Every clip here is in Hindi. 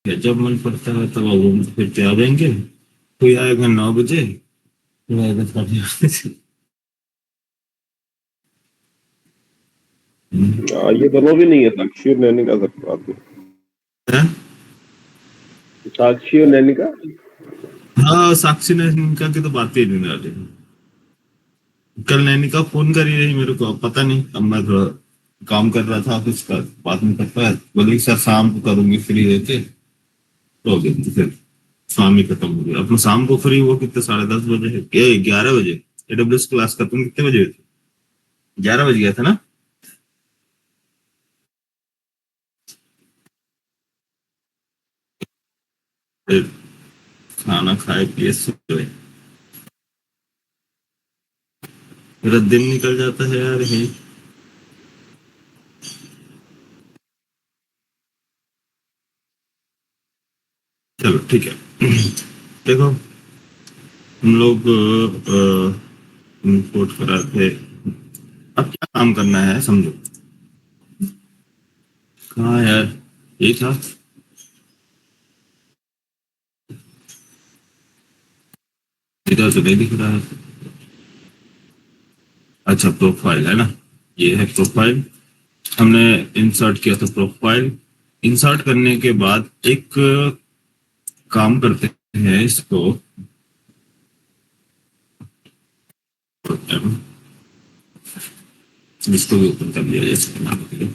जब मन पड़ता है तब घूम फिर के आ जाएंगे। कोई आएगा 9 बजे, कोई आएगा 8:30 बजे। हम्म। ये दोनों भी नहीं है, साक्षी और नैनिका का बात में। हैं? साक्षी और नैनिका। हाँ, साक्षी ने इनका की तो बात ही नहीं आ रही। कल नैनिका फोन कर ही रही मेरे को, अब पता नहीं, अब मैं थोड़ा काम कर रहा था ऑफिस का, बात नहीं कर पाया। बोली सर शाम को करूंगी फ्री रहते, तो हो गया फिर। शाम ही खत्म हो गया अपना। शाम को फ्री हुआ कितने, 10:30 बजे, 11 बजे। एडब्ल्यूएस क्लास खत्म कितने बजे हुई थी? 11 बज गया था ना। फिर खाना खाए पिए सोए। मेरा दिन निकल जाता है यार यही। चलो ठीक है। देखो, हम लोग इंपोर्ट करा थे। अब क्या काम करना है समझो। कहाँ यार, यही था। इधर तो नहीं दिख रहा है। अच्छा, प्रोफाइल है ना, ये है प्रोफाइल। हमने इंसर्ट किया था प्रोफाइल। इंसर्ट करने के बाद एक काम करते हैं इसको। इसको भी ओपन कर लिया जैसे।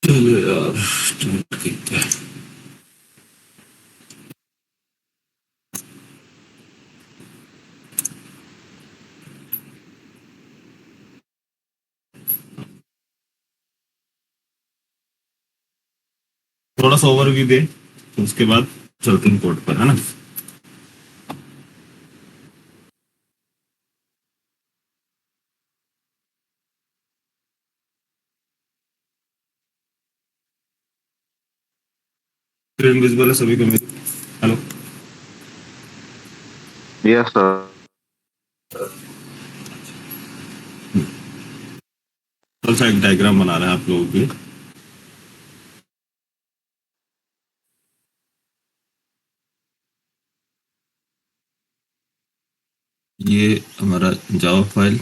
चलो यार, स्टार्ट करते हैं। थोड़ा सा ओवरव्यू दे, तो उसके बाद चलते हैं कोड पर, है ना। स्क्रीन विजिबल है सभी को मेरी? हेलो। Yes sir. थोड़ा सा एक डायग्राम बना रहे हैं आप लोगों के लिए। ये हमारा जावा फाइल।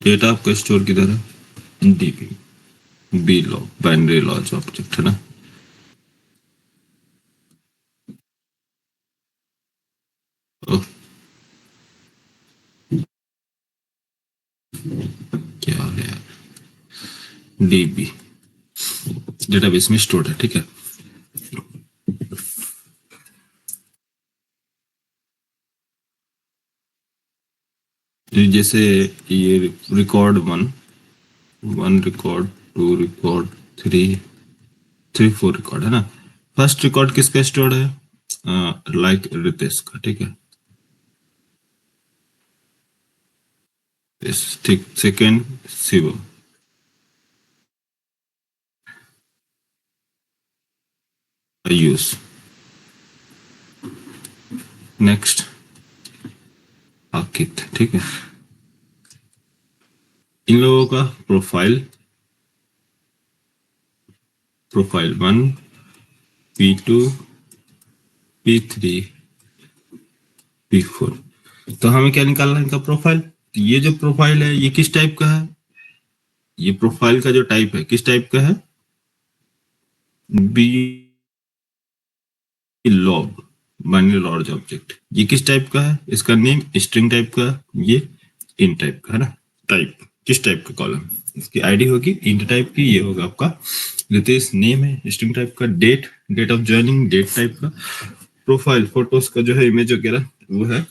डेटा आपका स्टोर किधर है? DB, B lob, binary large object, है ना। ओह, क्या है? डीबी डेटाबेस में स्टोर्ड है, ठीक है। जैसे ये record one, one record, two record, three, three four record, है ना। फर्स्ट रिकॉर्ड किसका स्टोर्ड है? लाइक रितेश का, ठीक है। ठीक, सेकेंड शिवम, आयुष, नेक्स्ट अंकित, ठीक है। इन लोगों का profile, profile one, P2, P3, P4। तो हमें क्या निकालना है इनका प्रोफाइल। ये जो प्रोफाइल है ये किस टाइप का है, ये प्रोफाइल का जो टाइप है किस टाइप का है, B log, binary large object. ये किस टाइप का है, इसका नेम स्ट्रिंग टाइप का, ये int टाइप का है ना। टाइप किस टाइप का कॉलम, इसकी आईडी होगी int टाइप की, ये होगा आपका रितेश नेम है स्ट्रिंग टाइप का, date date of joining date type का, प्रोफाइल फोटोज का जो है इमेज वगैरह वो है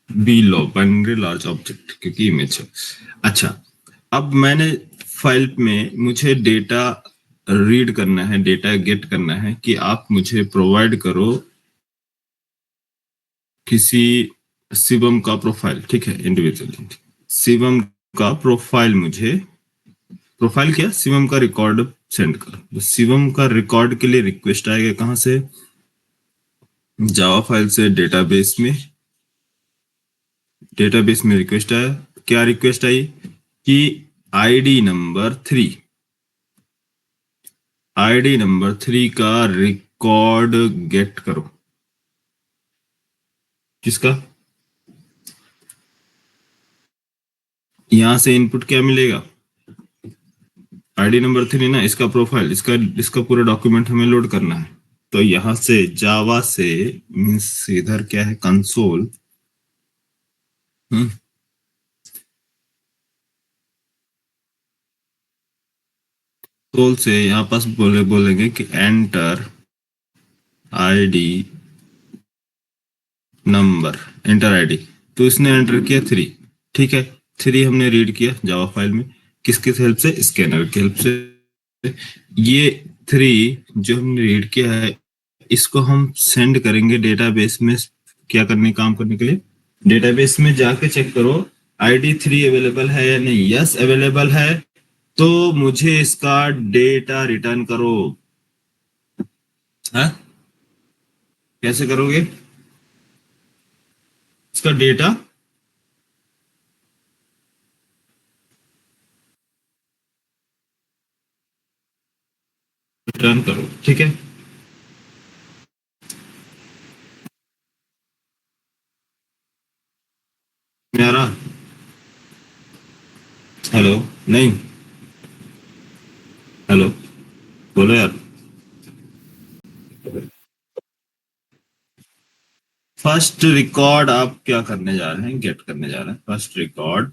B log binary large object क्योंकि इमेज है। अच्छा, अब मैंने फाइल में मुझे डेटा रीड करना है, डेटा गेट करना है कि आप मुझे प्रोवाइड करो किसी शिवम का प्रोफाइल, ठीक है इंडिविजुअल शिवम का प्रोफाइल, मुझे प्रोफाइल क्या शिवम का रिकॉर्ड सेंड करो। तो शिवम का रिकॉर्ड के लिए रिक्वेस्ट आएगा कहाँ से, जावा फाइल से डेटाबेस में रिक्वेस्ट आया। क्या रिक्वेस्ट आई कि आईडी नंबर 3 का रिकॉर्ड गेट करो। किसका, यहां से इनपुट क्या मिलेगा, आईडी नंबर 3 ना, इसका प्रोफाइल, इसका इसका पूरा डॉक्यूमेंट हमें लोड करना है। तो यहां से जावा से मीन्स इधर क्या है कंसोल, कंसोल से यहाँ पास बोलेंगे कि enter ID number, enter ID. तो इसने एंटर किया 3, ठीक है 3 हमने रीड किया जावा फाइल में, किसके हेल्प से, स्कैनर की हेल्प से। ये 3 जो हमने रीड किया है इसको हम सेंड करेंगे डेटाबेस में, क्या करने काम करने के लिए, डेटाबेस में जाके चेक करो आईडी 3 अवेलेबल है या नहीं। यस अवेलेबल है, तो मुझे इसका डेटा रिटर्न करो। हाँ, कैसे करोगे इसका डेटा रिटर्न करो, ठीक है। मेरा हेलो, नहीं, हेलो, बोलो यार। फर्स्ट रिकॉर्ड आप क्या करने जा रहे हैं, गेट करने जा रहे हैं फर्स्ट रिकॉर्ड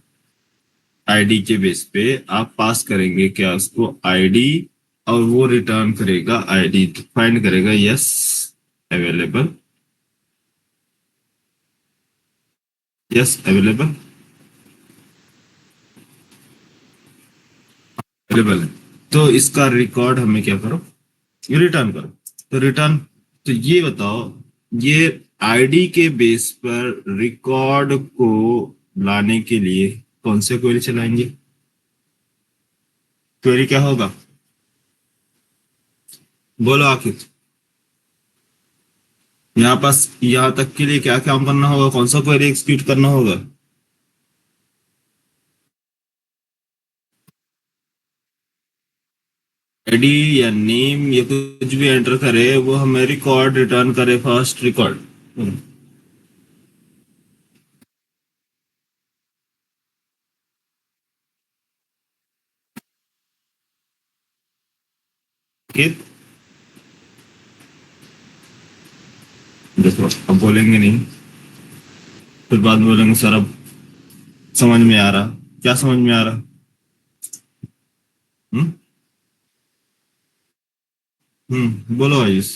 आईडी के बेस पे। आप पास करेंगे क्या उसको आईडी, और वो रिटर्न करेगा आईडी, फाइंड करेगा yes available, yes available, available है। तो इसका रिकॉर्ड हमें क्या करो, ये रिटर्न करो। तो रिटर्न, तो ये बताओ, ये आईडी के बेस पर रिकॉर्ड को लाने के लिए कौन से क्वेरी चलाएंगे, क्वेरी क्या होगा, बोलो आखिर। यहाँ पास यहाँ तक के लिए क्या काम करना होगा, कौन सा क्वेरी एग्जीक्यूट करना होगा, आईडी या नेम या कुछ भी एंटर करे, वो हमें रिकॉर्ड रिटर्न करे, फर्स्ट रिकॉर्ड। ठीक, देखो अब बोलेंगे नहीं, फिर बाद में बोलेंगे सर अब समझ में आ रहा, क्या समझ में आ रहा। हम्म, बोलो आयुष,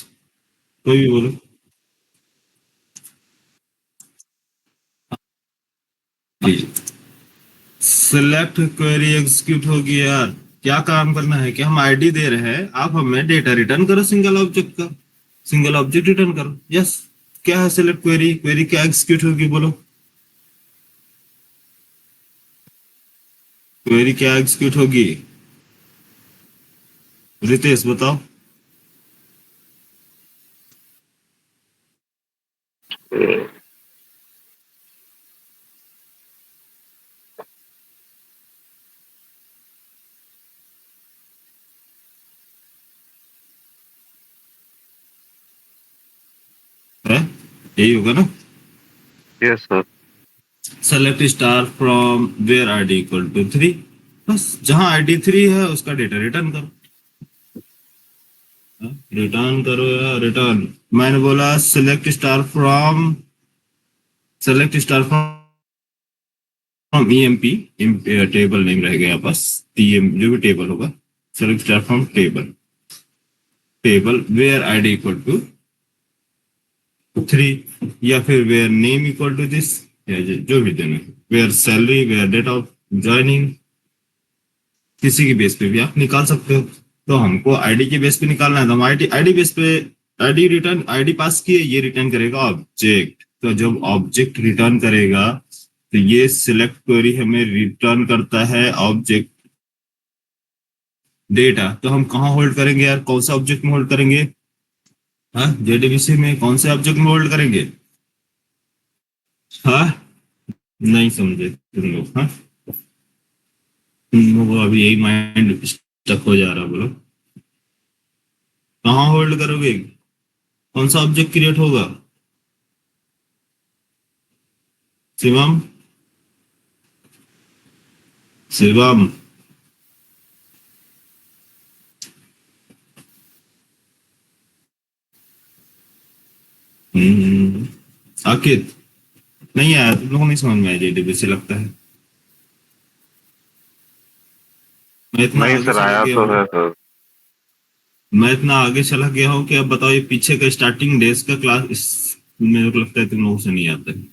कोई भी बोलो। सिलेक्ट क्वेरी एग्जीक्यूट होगी यार। क्या काम करना है कि हम आईडी दे रहे हैं, आप हमें डेटा रिटर्न करो सिंगल ऑब्जेक्ट का, सिंगल ऑब्जेक्ट रिटर्न करो। यस, क्या है सिलेक्ट क्वेरी, क्वेरी क्या एग्जीक्यूट होगी बोलो, क्वेरी क्या एग्जीक्यूट होगी, रितेश बताओ। यही होगा ना। Yes, sir. Select star from where ID equal to 3, बस जहां आईडी 3 है उसका डेटा रिटर्न करो। रिटर्न करो या रिटर्न, मैंने बोला select star from EMP, table name रह गया बस, टीएम जो भी टेबल होगा, select star from table, table where ID equal to 3, या फिर where name equal to this, या जो भी देना है, where salary, where date of joining, किसी की बेस पे भी आप निकाल सकते हो। तो हमको आईडी के बेस पे निकालना है, तो हम आईडी बेस पे आईडी पास किए, ये रिटर्न करेगा ऑब्जेक्ट। तो जब ऑब्जेक्ट रिटर्न करेगा तो ये सिलेक्ट क्वेरी हमें रिटर्न करता है ऑब्जेक्ट डेटा। तो हम कहाँ होल्ड करेंगे यार, कौन सा ऑब्जेक्ट में होल्ड करेंगे? हाँ, जेडीबीसी में कौन से ऑब्जेक्ट में होल्ड करेंगे? हाँ, नहीं समझे तुम लोग? हाँ, तुम लोगों को अभी यही माइंड स्टक हो जा रहा, बोलो कहाँ होल्ड करोगे, कौन सा ऑब्जेक्ट क्रिएट होगा? शिवम, शिवम, आकित, नहीं आया तुम लोगों को, नहीं समझ में आया जेडीबीसी लगता है। मैं इतना नहीं आगे सर, चला आया गया तो हूँ, है सर। मैं इतना आगे चला गया हूँ कि अब बताओ ये पीछे का स्टार्टिंग डेज का क्लास मेरे को लगता है तुम लोगों से नहीं आता है।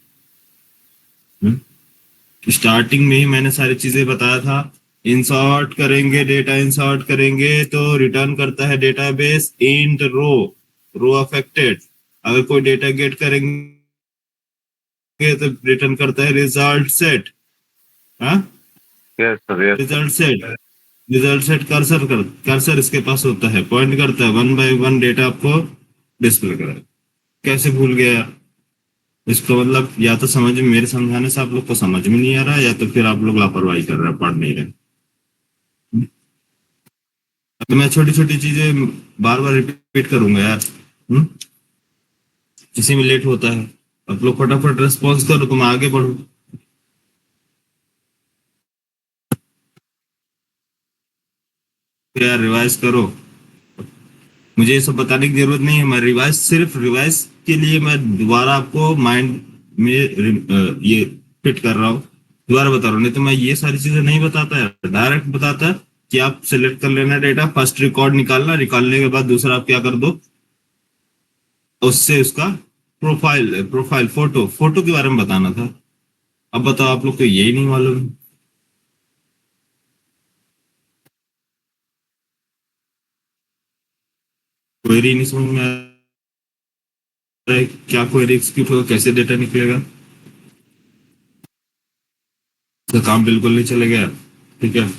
स्टार्टिंग में ही मैंने सारी चीजें बताया था। इंसर्ट करेंगे, डेटा इंसर्ट करेंगे तो रिटर्न करता है डेटाबेस इंट रो, रो अफेक्टेड। अगर कोई डेटा गेट करेंगे तो रिटर्न करता है रिजल्ट सेट। हाँ, yes sir, yes sir. Result set, result set cursor इसके पास होता है, पॉइंट करता है, वन बाय वन डेटा आपको डिस्प्ले करा। कैसे भूल गया यार? इसका मतलब या तो समझ में, मेरे समझाने से आप लोग को समझ में नहीं आ रहा, या तो फिर आप लोग लापरवाही कर रहे हैं, पढ़ नहीं रहे। अब मैं छोटी छोटी चीजें बार बार रिपीट करूंगा यार। हम्म? किसी में लेट होता है, आप लोग फटाफट रेस्पॉन्स करो तो मैं आगे बढ़ू। तो यार रिवाइज करो, मुझे ये सब बताने की जरूरत नहीं है, मैं रिवाइज, सिर्फ रिवाइज के लिए मैं दोबारा आपको माइंड में ये फिट कर रहा हूँ, दोबारा बता रहा हूँ। नहीं तो मैं ये सारी चीजें नहीं बताता है, डायरेक्ट बताता है कि आप सिलेक्ट कर लेना डेटा, फर्स्ट रिकॉर्ड निकालना, निकालने के बाद दूसरा आप क्या कर दो, उससे उसका प्रोफाइल फोटो के बारे में बताना था। अब बताओ, आप लोग को यही नहीं मालूम? क्वेरी नहीं समझ में आ रहा है, क्या क्वेरी एग्जीक्यूट होगा, कैसे डेटा निकलेगा, तो काम बिल्कुल नहीं चलेगा यार। ठीक है,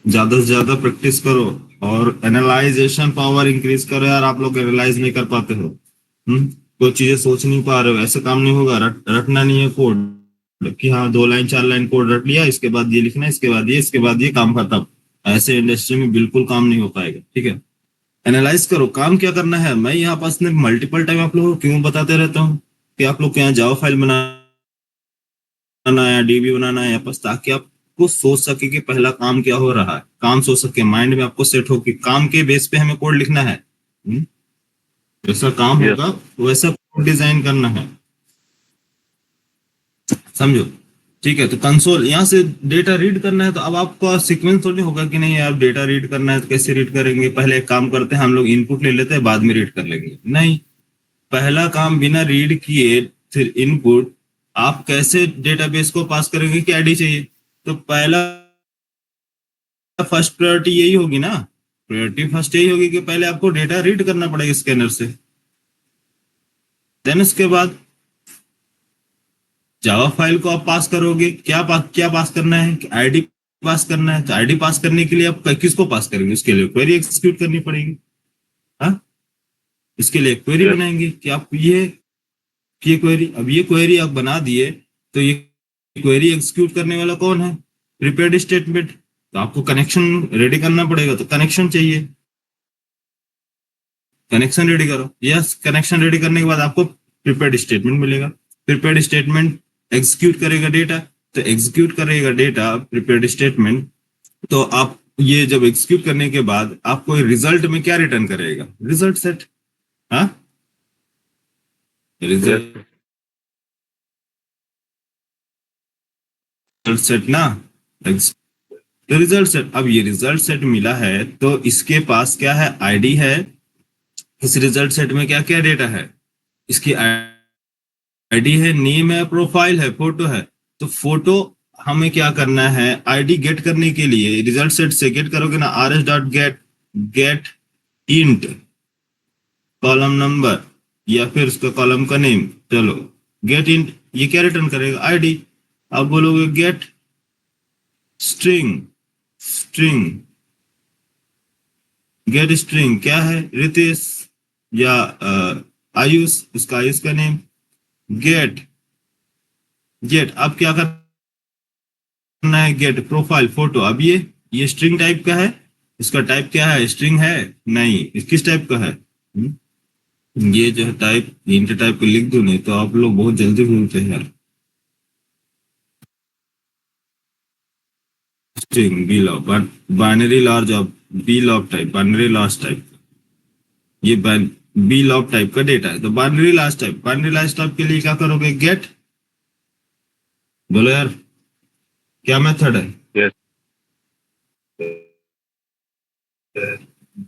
ज्यादा से ज्यादा प्रैक्टिस करो और एनालाइजेशन पावर इंक्रीज करो यार। आप लोग एनालाइज नहीं कर पाते हो, कोई चीजें सोच नहीं पा रहे हो, ऐसे काम नहीं होगा। रटना नहीं है कोड कि हाँ 2 लाइन 4 लाइन कोड रट लिया, इसके बाद ये लिखना है, इसके बाद ये, इसके बाद ये, काम खत्म। ऐसे इंडस्ट्री में बिल्कुल काम नहीं हो पाएगा। ठीक है, एनालाइज करो, काम क्या करना है। मैं यहाँ पास ने मल्टीपल टाइम आप लोगों को क्यों बताते रहता हूँ कि आप लोग को यहाँ जावा फाइल बनाना है, डीबी बनाना है, बस ताकि आपको सोच सके कि पहला काम क्या हो रहा है, काम सोच सके, माइंड में आपको सेट हो कि काम के बेस पे हमें कोड लिखना है। जैसा काम यस। होगा वैसा कोड डिजाइन करना है, समझो? ठीक है, तो कंसोल यहाँ से डेटा रीड करना है, तो अब आपका सीक्वेंस थोड़ी होगा कि नहीं यार डेटा रीड करना है तो कैसे रीड करेंगे, पहले एक काम करते हैं हम लोग इनपुट ले लेते हैं, बाद में रीड कर लेंगे। नहीं, पहला काम बिना रीड किए फिर इनपुट, आप कैसे डेटाबेस को पास करेंगे कि आईडी चाहिए? तो पहला फर्स्ट प्रायोरिटी यही होगी ना, प्रायोरिटी फर्स्ट यही होगी कि पहले आपको डेटा रीड करना पड़ेगा स्कैनर से, देन उसके बाद जावा फाइल को आप पास करोगे। क्या पास करना है? आईडी पास करना है। तो आईडी पास करने के लिए आप किसको पास करेंगे? उसके लिए क्वेरी एग्जीक्यूट करनी पड़ेगी। हाँ, इसके लिए क्वेरी यस। बनाएंगे कि आप ये क्वेरी, अब ये क्वेरी आप बना दिए तो ये क्वेरी एग्जीक्यूट करने वाला कौन है? Prepared statement. तो आपको कनेक्शन रेडी करना पड़ेगा, तो कनेक्शन चाहिए, कनेक्शन रेडी करो। यस, कनेक्शन रेडी करने के बाद आपको प्रिपेयर्ड स्टेटमेंट मिलेगा। प्रिपेयर्ड स्टेटमेंट एग्जीक्यूट करेगा डेटा, तो एग्जीक्यूट करेगा डेटा प्रिपेयर्ड स्टेटमेंट। तो आप ये जब एग्जीक्यूट करने के बाद आपको रिजल्ट में क्या रिटर्न करेगा? Result set. हाँ, रिजल्ट yes, सेट ना। तो रिजल्ट सेट, अब ये रिजल्ट सेट मिला है तो इसके पास क्या है? आईडी है। इस रिजल्ट सेट में क्या क्या डेटा है? इसकी आईडी है, नेम है, प्रोफाइल है, फोटो है। तो फोटो हमें क्या करना है? आईडी गेट करने के लिए रिजल्ट सेट से गेट करोगे ना, rs dot get, get int column number या फिर उसका कॉलम का नेम। चलो, गेट इंट, ये क्या रिटर्न करेगा? आईडी। आप बोलोगे gate string, string, gate string क्या है? रितेश या आयुष, उसका आयुष का नेम। गेट, गेट अब क्या करना है? Get profile photo. अब ये स्ट्रिंग टाइप का है, इसका टाइप क्या है? स्ट्रिंग है? नहीं, किस टाइप का है? ये जो है टाइप, इंट टाइप को लिख दो, नहीं तो आप लोग बहुत जल्दी भूलते हैं यार। String B log, but binary large of B log type, binary large type, ये बी लॉग टाइप का डेटा है। तो binary large type, binary large type के लिए क्या करोगे? गेट, बोलो यार क्या मेथड है? yes,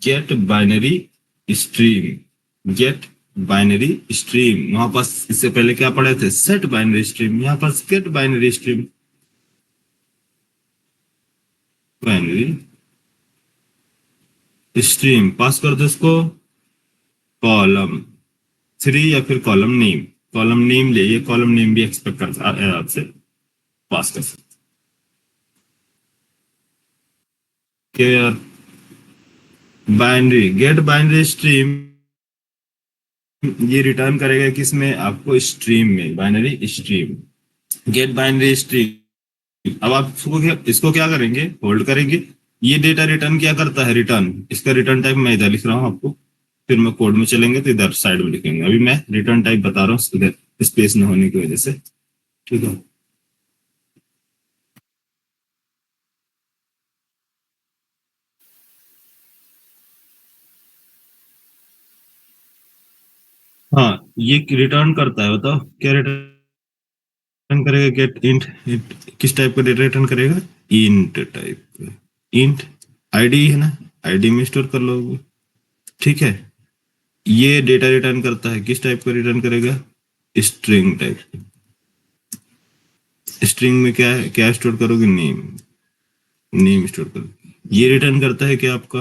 get binary stream, get binary stream. वहां पास इससे पहले क्या पढ़े थे? सेट बाइनरी स्ट्रीम, यहाँ पास get binary stream, binary stream pass कर दो इसको। कॉलम 3 या फिर कॉलम नेम, कॉलम नेम ले, ये कॉलम नेम भी एक्सपेक्ट करता है आपसे, पास कर सकते क्या यार? बाइनरी, गेट बाइनरी स्ट्रीम, ये रिटर्न करेगा किसमें? आपको स्ट्रीम में, binary stream, get binary stream. अब आप इसको क्या करेंगे? होल्ड करेंगे। ये डेटा रिटर्न क्या करता है? रिटर्न, इसका रिटर्न टाइप मैं इधर लिख रहा हूँ आपको, फिर मैं कोड में चलेंगे तो इधर साइड में लिखेंगे। अभी मैं रिटर्न टाइप बता रहा हूँ इधर स्पेस न होने की वजह से, ठीक है। हाँ, ये रिटर्न करता है, बताओ क्या रिटर्न करेगा? गेट इंट, किस टाइप का डेटा रिटर्न करेगा? इंट टाइप, इंट आईडी है ना, आईडी में स्टोर कर लो, ठीक है। ये डेटा रिटर्न करता है, किस टाइप का रिटर्न करेगा? String type. स्ट्रिंग में क्या है? क्या स्टोर करोगे? नेम, नेम स्टोर करोगे। ये रिटर्न करता है क्या आपका?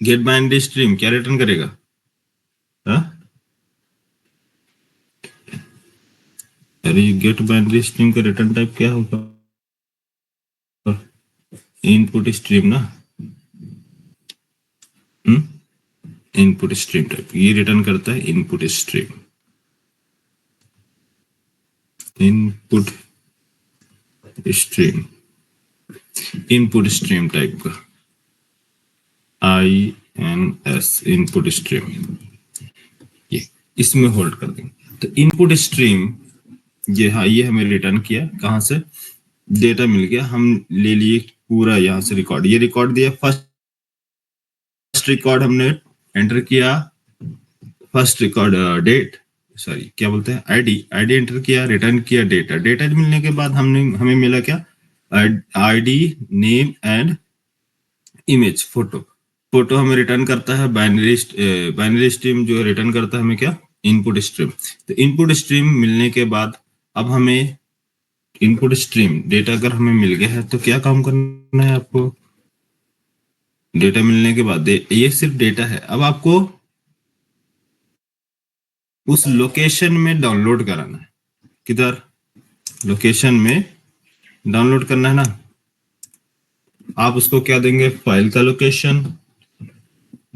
गेट बाइनरी स्ट्रीम क्या रिटर्न करेगा? हाँ, अरे गेट बाइनरी स्ट्रीम का रिटर्न टाइप क्या होगा? इनपुट स्ट्रीम ना, इनपुट स्ट्रीम टाइप, ये रिटर्न करता है input stream, input stream, input stream type का, INS, इनपुट स्ट्रीम। ये इसमें होल्ड कर देंगे। तो इनपुट स्ट्रीम ये, हाँ, ये हमें रिटर्न किया, कहाँ से? डेटा मिल गया, हम ले लिए पूरा यहाँ से रिकॉर्ड, ये रिकॉर्ड दिया। फर्स्ट रिकॉर्ड हमने एंटर किया, फर्स्ट रिकॉर्ड डेट, सॉरी क्या बोलते हैं, आईडी, आईडी एंटर किया, रिटर्न किया डेटा। डेटा मिलने के बाद हमें मिला क्या? ID, name and image, photo. Photo हमें रिटर्न करता है बाइनरी, बाइनरी स्ट्रीम जो रिटर्न करता है हमें क्या? Input stream. तो इनपुट स्ट्रीम मिलने के बाद अब हमें इनपुट स्ट्रीम डेटा अगर हमें मिल गया है तो क्या काम करना है आपको? डेटा मिलने के बाद ये सिर्फ डेटा है, अब आपको उस लोकेशन में डाउनलोड कराना है। किधर? लोकेशन में डाउनलोड करना है ना। आप उसको क्या देंगे? फाइल का लोकेशन,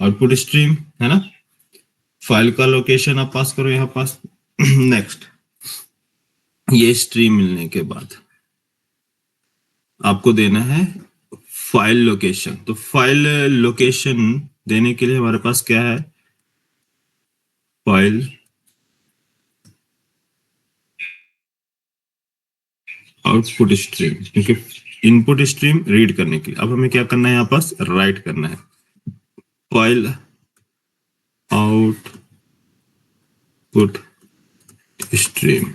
आउटपुट स्ट्रीम है ना, फाइल का लोकेशन आप पास करो यहाँ पास। नेक्स्ट, ये स्ट्रीम मिलने के बाद आपको देना है फाइल लोकेशन। तो फाइल लोकेशन देने के लिए हमारे पास क्या है? फाइल आउटपुट स्ट्रीम, क्योंकि इनपुट स्ट्रीम रीड करने के लिए। अब हमें क्या करना है, यहाँ पास राइट करना है file output stream,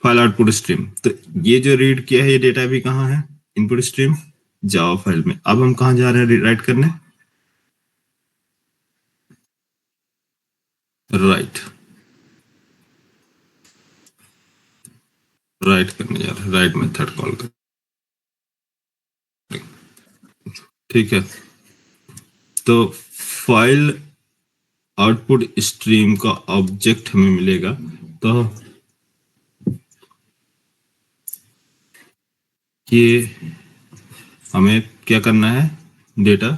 file output stream. तो ये जो रीड किया है ये डेटा भी कहाँ है, इनपुट स्ट्रीम जावा फाइल में। अब हम कहाँ जा रहे हैं राइट करने, राइट करने जा रहे हैं, राइट मेथड कॉल कर, ठीक है। तो फाइल आउटपुट स्ट्रीम का ऑब्जेक्ट हमें मिलेगा, तो ये हमें क्या करना है, डेटा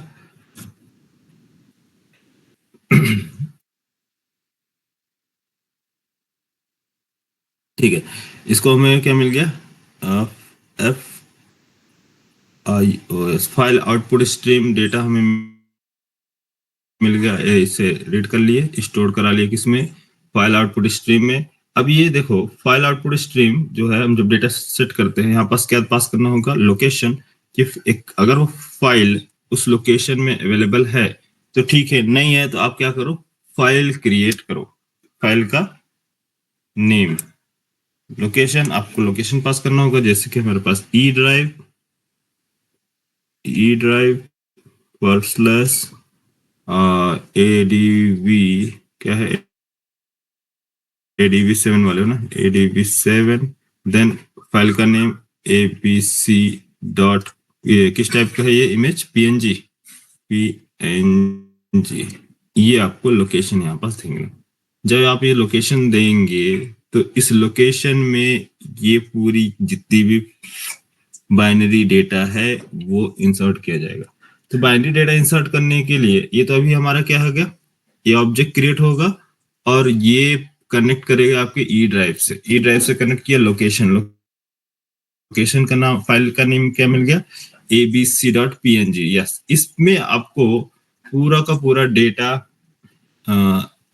ठीक है। इसको हमें क्या मिल गया, F I O S, file output stream data हमें मिल गया। इसे रीड कर लिए, स्टोर करा लिए किसमें, फाइल आउटपुट स्ट्रीम में। अब ये देखो फाइल आउटपुट स्ट्रीम जो है, हम जब डेटा सेट करते हैं यहाँ पास क्या पास करना होगा, लोकेशन। कि एक अगर वो फाइल उस लोकेशन में अवेलेबल है तो ठीक है, नहीं है तो आप क्या करो, फाइल क्रिएट करो, फाइल का नेम, लोकेशन, आपको लोकेशन पास करना होगा। जैसे कि हमारे पास ई ड्राइव /, ADV क्या है, ADV7 वाले हो ना, ADV7, देन फाइल का नेम abc डॉट, ये किस टाइप का है, ये इमेज PNG, ये आपको लोकेशन यहाँ पास देंगे। जब आप ये लोकेशन देंगे तो इस लोकेशन में ये पूरी जितनी भी बाइनरी डेटा है वो इंसर्ट किया जाएगा। तो बाइनरी डेटा इंसर्ट करने के लिए ये तो अभी हमारा क्या हो गया, ये ऑब्जेक्ट क्रिएट होगा और ये कनेक्ट करेगा आपके ई ड्राइव से, ई ड्राइव से कनेक्ट किया लोकेशन का नाम, फाइल का नेम क्या मिल गया, abc.png। यस, इसमें आपको पूरा का पूरा डेटा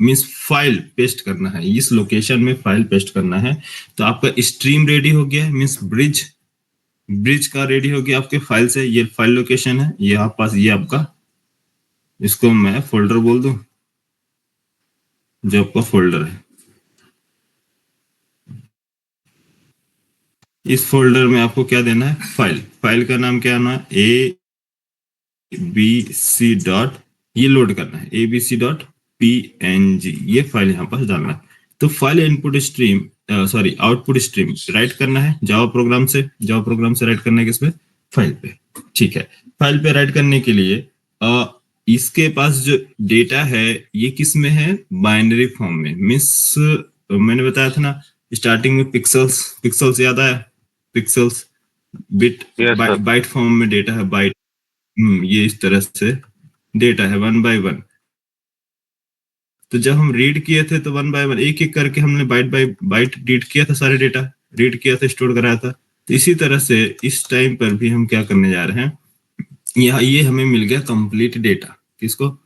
मीन्स फाइल पेस्ट करना है, इस लोकेशन में फाइल पेस्ट करना है। तो आपका स्ट्रीम रेडी हो गया, मीन्स ब्रिज का रेडी हो गया आपके फाइल से। ये फाइल लोकेशन है, ये आप पास, ये आपका, इसको मैं फोल्डर बोल दूं, जो आपका फोल्डर है। इस फोल्डर में आपको क्या देना है, फाइल का नाम क्या आना है, abc. ये लोड करना है abc.png, ये फाइल यहाँ पास डालना है। तो file input stream output stream right करना है जावा प्रोग्राम से राइट करना है किसमें, फाइल पे, ठीक है। फाइल पे राइट करने के लिए इसके पास जो डेटा है ये किस में है, बाइनरी फॉर्म में। मीन्स मैंने बताया था ना स्टार्टिंग में पिक्सल्स याद आया, पिक्सल्स बिट बाइट फॉर्म में डेटा है, बाइट, ये इस तरह से डेटा है 1 by 1। तो जब हम रीड किए थे तो 1 by 1 एक एक करके हमने बाइट बाय बाइट रीड किया था, सारे डेटा रीड किया था, स्टोर कराया था। तो इसी तरह से इस टाइम पर भी हम क्या करने जा रहे हैं, यहाँ ये हमें मिल गया कंप्लीट डेटा, किसको,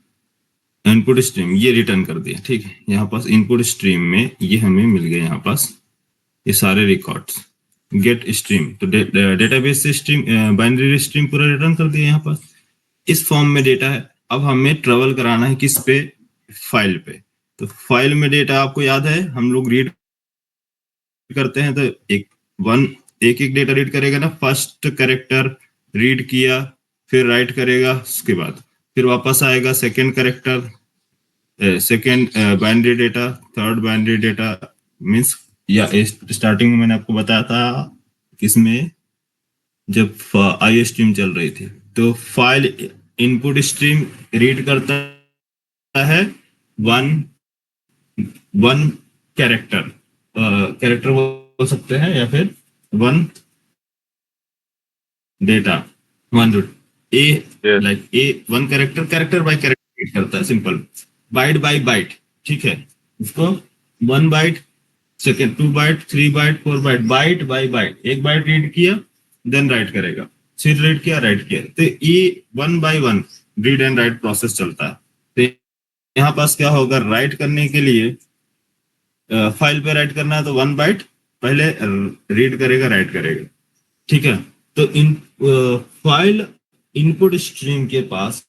इनपुट स्ट्रीम, ये रिटर्न कर दिया, ठीक है। यहाँ पास इनपुट स्ट्रीम में ये हमें मिल गया, यहाँ पास ये सारे रिकॉर्ड्स, गेट स्ट्रीम, तो डेटाबेस से स्ट्रीम, बाइनरी स्ट्रीम पूरा रिटर्न कर दिया यहाँ पास, इस फॉर्म में डेटा है। अब हमें ट्रेवल कराना है किस पे, फाइल पे। तो फाइल में डेटा आपको याद है, हम लोग रीड करते हैं तो एक एक डेटा रीड करेगा ना, फर्स्ट कैरेक्टर रीड किया, फिर राइट करेगा, उसके बाद फिर वापस आएगा second character, second binary data, third binary data, means या स्टार्टिंग में मैंने आपको बताया था किसमें, जब आई स्ट्रीम चल रही थी। तो फाइल इनपुट स्ट्रीम रीड करता है वन कैरेक्टर बोल सकते हैं, या फिर one data, one like one character bye character read करता है, सिंपल, बाइट बाय बाइट, ठीक है। इसको 1 byte, second 2 byte, 3 byte, 4 byte, byte by byte, एक बाइट रीड किया देन राइट करेगा, फिर रीड किया राइट किया। तो ये 1 by 1 read and right process चलता है। तो यहाँ पास क्या होगा, राइट करने के लिए फाइल पे राइट करना है तो 1 बाइट पहले रीड करेगा, राइट करेगा, ठीक है। तो इन फाइल इनपुट स्ट्रीम के पास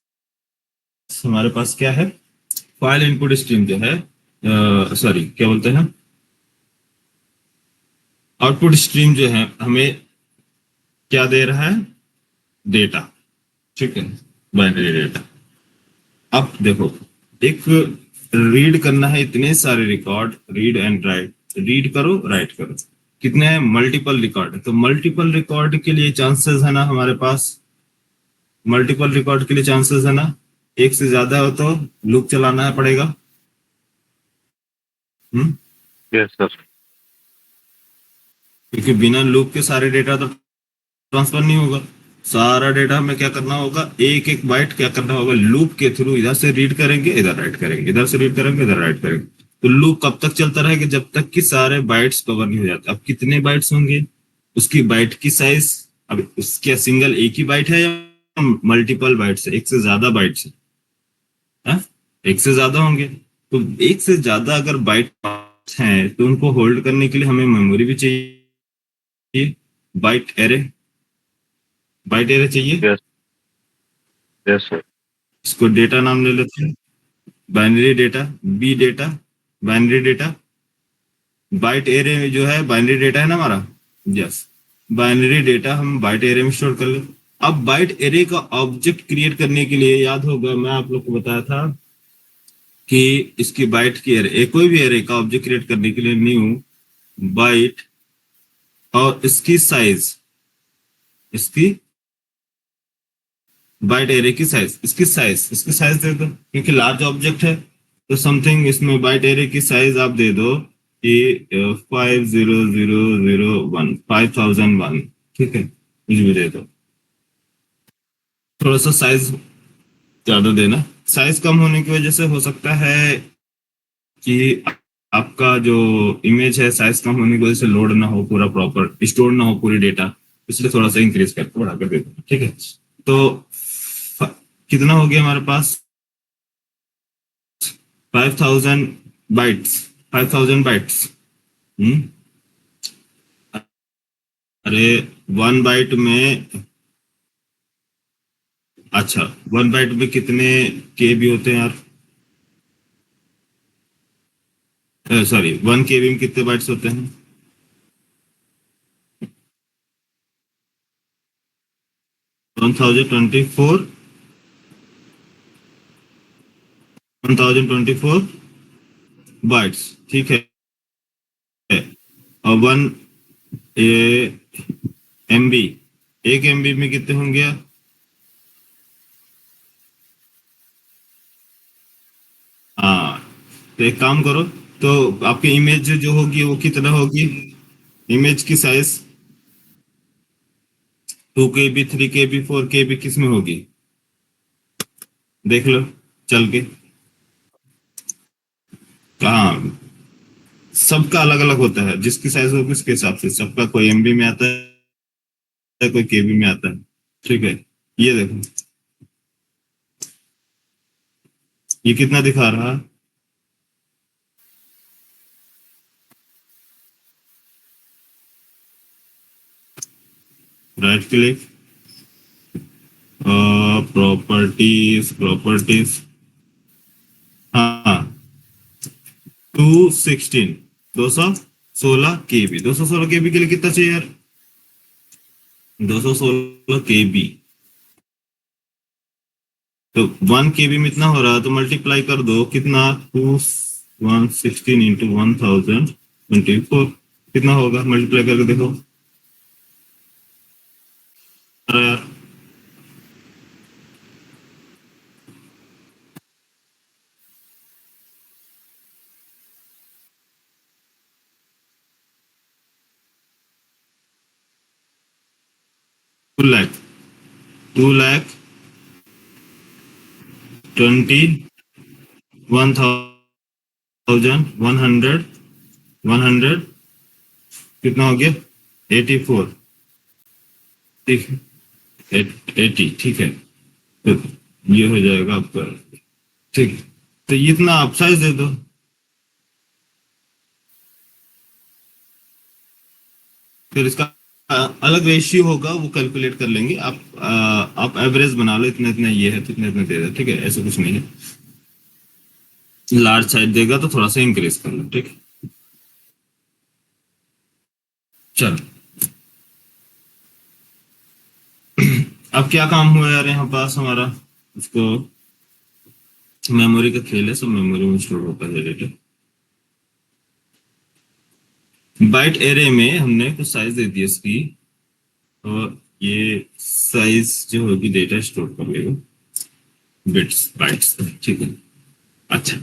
हमारे पास क्या है, फाइल इनपुट स्ट्रीम जो है, सॉरी क्या बोलते हैं, आउटपुट स्ट्रीम जो है हमें क्या दे रहा है, डेटा, ठीक है, बाइनरी डेटा। अब देखो, एक रीड करना है इतने सारे record, read and right, read करो राइट करो, कितने हैं, मल्टीपल रिकॉर्ड है। तो मल्टीपल रिकॉर्ड के लिए चांसेस है ना हमारे पास, मल्टीपल रिकॉर्ड के लिए चांसेस है ना, एक से ज्यादा हो तो लूप चलाना पड़ेगा। हम्म, यस सर। क्योंकि बिना लूप के सारे डेटा तो ट्रांसफर नहीं होगा। सारा डेटा हमें क्या करना होगा, एक एक बाइट क्या करना होगा, लूप के थ्रू इधर से रीड करेंगे इधर राइट करेंगे, इधर से रीड करेंगे इधर राइट करेंगे। तो लूप कब तक चलता रहेगा, जब तक कि सारे बाइट्स कवर नहीं हो जाते। अब कितने बाइट्स होंगे, उसकी बाइट की साइज, अब उसके सिंगल एक ही बाइट है या मल्टीपल बाइट्स है, एक से ज्यादा बाइट्स है, हाँ? एक से ज्यादा होंगे। तो एक से ज्यादा अगर बाइट हैं तो उनको होल्ड करने के लिए हमें मेमोरी भी चाहिए, बाइट एरे, बाइट एरे चाहिए। Yes, yes sir. इसको डेटा नाम ले लेते हैं, binary data, B data, binary data. Byte array में जो है बाइनरी डेटा है ना हमारा, यस, बाइनरी डेटा हम बाइट एरे में स्टोर कर ले। अब बाइट एरे का ऑब्जेक्ट क्रिएट करने के लिए याद होगा मैं आप लोग को बताया था कि इसकी बाइट की एरे, कोई भी एरे का ऑब्जेक्ट क्रिएट करने के लिए न्यू बाइट और इसकी साइज, इसकी बाइट एरे की साइज, इसकी साइज दे दो, क्योंकि लार्ज ऑब्जेक्ट है। तो समथिंग इसमें बाइट एरे की साइज आप दे दो कि 50001, 5001, ठीक है, कुछ भी दे दो। थोड़ा सा साइज ज्यादा देना, साइज कम होने की वजह से हो सकता है कि आपका जो इमेज है साइज कम होने की वजह से लोड ना हो पूरा, प्रॉपर स्टोर ना हो पूरी डेटा, इसलिए थोड़ा सा इंक्रीज करके बढ़ा कर दे दो, ठीक है। तो कितना हो गया हमारे पास, 5000 बाइट्स, 5000 बाइट्स। हम्म, अरे 1 बाइट में, अच्छा 1 बाइट में कितने केबी होते हैं यार, सॉरी 1 केबी में कितने बाइट्स होते हैं, 1024, 1024 बाइट्स, ठीक है। और 1 एमबी, 1 एमबी में कितने होंगे यार, हाँ। तो एक काम करो, तो आपकी इमेज जो होगी वो कितना होगी, इमेज की साइज 2 KB, 3 KB, 4 KB किस में होगी, देख लो चल के, कहाँ, सबका अलग अलग होता है, जिसकी साइज होगी उसके हिसाब से सबका, कोई एमबी में आता है कोई केबी में आता है, ठीक है। ये देखो, ये कितना दिखा रहा है, राइट क्लिक, प्रॉपर्टीज, प्रॉपर्टीज, हाँ, 216, 216 KB, 216 KB के लिए कितना चाहिए यार, 216 KB। तो 1 KB में इतना हो रहा है, तो मल्टीप्लाई कर दो कितना, 116 × 1024, कितना होगा, मल्टीप्लाई करके देखो। अरे यार, टू लैख, 2,21,100, 100 कितना हो गया, 84, ठीक है, 80, ठीक है। तो ये हो जाएगा आपका, ठीक है। तो इतना आप साइज दे दो, फिर इसका अलग रेशियो होगा, वो कैलकुलेट कर लेंगे। आप एवरेज बना लो, इतना इतना ये है तो इतना इतना दे दो, ठीक है, ऐसा कुछ नहीं है। लार्ज साइज देगा तो थोड़ा सा इंक्रीज कर लो, ठीक है। चलो, अब क्या काम हुआ यार यहाँ पास हमारा, उसको मेमोरी का खेल है, सब मेमोरी में स्टोर होता है डेटा। बाइट एरे में हमने कुछ साइज दे दी इसकी, और ये साइज जो होगी डेटा स्टोर कर लेगा, बिट्स बाइट्स, ठीक है। अच्छा,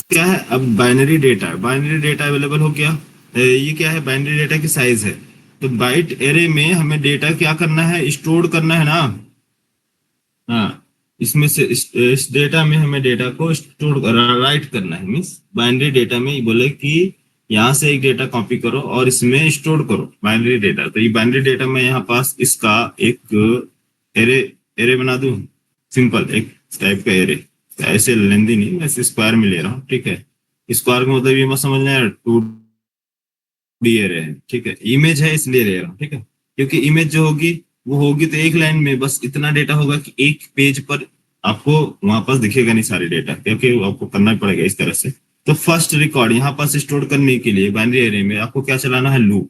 क्या है, अब binary data, binary data available हो गया। ये क्या है, बाइनरी डेटा की साइज है। तो बाइट एरे में हमें डेटा क्या करना है, स्टोर करना है ना। हाँ, इसमें से इस डेटा में हमें डेटा को स्टोर राइट करना है, मीन्स बाइनरी डेटा में ये बोले कि यहाँ से एक डेटा कॉपी करो और इसमें स्टोर करो बाइनरी डेटा। तो ये बाइनरी डेटा में यहाँ पास इसका एक एरे एरे बना दूं, सिंपल एक टाइप का एरे। ऐसे लेंदी नहीं, मैं स्क्वायर में ले रहा हूँ, ठीक है। स्क्वायर का मतलब ये मत समझना यार 2D एरे है, ठीक है। इमेज है इसलिए ले रहा हूँ, ठीक है। क्योंकि इमेज जो होगी वो होगी तो एक लाइन में बस इतना डेटा होगा कि एक पेज पर आपको वहां पास दिखेगा नहीं सारे डेटा, क्योंकि आपको करना ही पड़ेगा इस तरह से। तो फर्स्ट रिकॉर्ड यहाँ पास स्टोर करने के लिए बाइनरी एरे में आपको क्या चलाना है, लूप।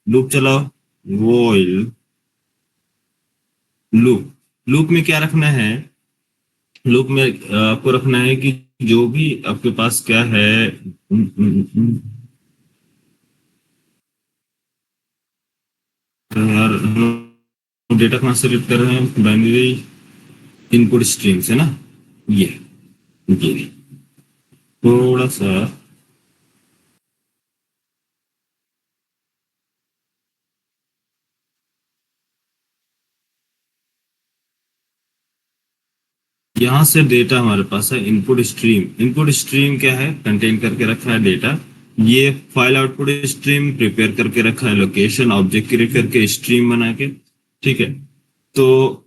लूप चलाओ, वोइल लूप। लूप में क्या रखना है, लूप में आपको रखना है कि जो भी आपके पास क्या है, यार डेटा कहाँ से रीड कर रहे हैं, बाइनरी इनपुट स्ट्रीम से ना, ये थोड़ा सा यहाँ से डेटा हमारे पास है इनपुट स्ट्रीम। इनपुट स्ट्रीम क्या है, कंटेन करके रखा है डेटा। ये फाइल आउटपुट स्ट्रीम प्रिपेयर करके रखा है, लोकेशन ऑब्जेक्ट क्रिएट करके स्ट्रीम बना के, ठीक है। तो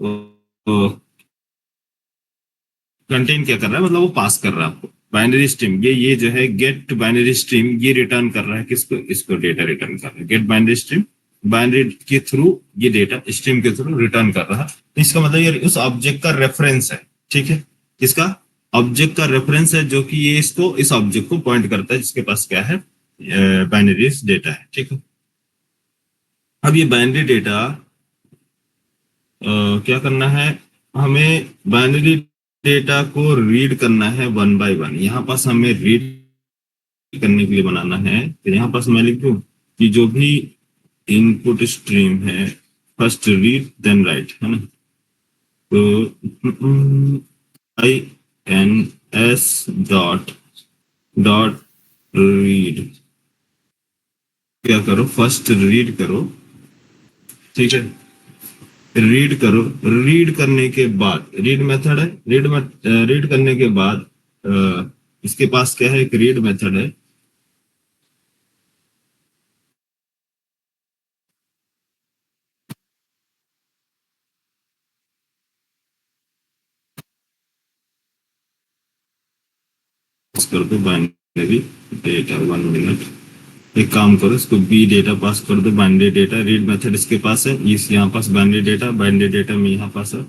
कंटेन क्या कर रहा है, मतलब वो पास कर रहा है आपको बाइनरी स्ट्रीम। ये जो है गेट बाइनरी स्ट्रीम, ये रिटर्न कर रहा है किसको, इसको डेटा रिटर्न कर रहा है। गेट बाइनरी स्ट्रीम, बाइनरी के थ्रू ये डेटा स्ट्रीम के थ्रू रिटर्न कर रहा है। तो इसका मतलब ये उस ऑब्जेक्ट का रेफरेंस है, ठीक है। इसका ऑब्जेक्ट का रेफरेंस है, जो कि ये इसको इस ऑब्जेक्ट को पॉइंट करता है जिसके पास क्या है, बाइनरी डेटा है, ठीक है। अब ये बाइनरी डेटा क्या करना है, हमें बाइनरी डेटा को रीड करना है वन बाय वन। यहाँ पास हमें रीड करने के लिए बनाना है, तो यहाँ पास मैं लिख दूं कि जो भी इनपुट स्ट्रीम है, फर्स्ट रीड देन राइट, है ना। तो INS डॉट डॉट रीड, क्या करो, फर्स्ट रीड करो, ठीक है। रीड करो, रीड करने के बाद रीड मेथड है, रीड करने के बाद इसके पास क्या है, एक रीड मेथड है। पास कर दो बाइनरी डेटा, 1 मिनट। एक काम करो, इसको बी डेटा पास कर दो, बाइनरी डेटा रीड मेथड इसके पास है, इस यहाँ पास बाइनरी डेटा में यहाँ पास है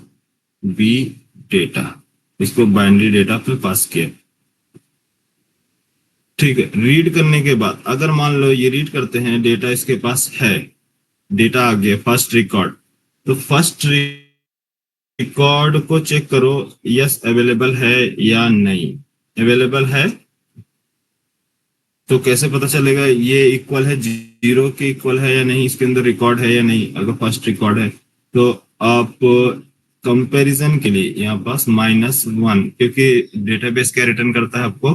बी डेटा, इसको बाइनरी डेटा पे पास किया, ठीक है। रीड करने के बाद अगर मान लो ये रीड करते हैं, डेटा इसके पास है, डेटा आ गया फर्स्ट रिकॉर्ड। तो फर्स्ट रिकॉर्ड को चेक करो, यस अवेलेबल है या नहीं। अवेलेबल है तो कैसे पता चलेगा ये इक्वल है जीरो के, इक्वल है या नहीं, इसके अंदर रिकॉर्ड है या नहीं। अगर फर्स्ट रिकॉर्ड है तो आप कंपैरिजन के लिए यहाँ पास -1, क्योंकि डेटाबेस क्या रिटर्न करता है आपको,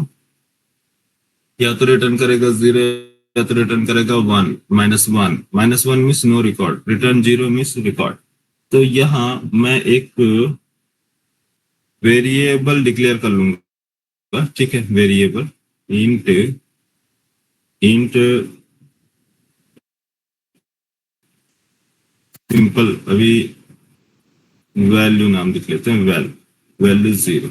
या तो रिटर्न करेगा 0 या तो रिटर्न करेगा 1, -1। -1 means no record, return 0 means record. तो यहाँ मैं एक वेरिएबल डिक्लेयर कर लूंगा, ठीक है। वेरिएबल इंट इंट सिंपल, अभी वैल्यू नाम लिख लेते हैं, वैल, वैल्यू 0।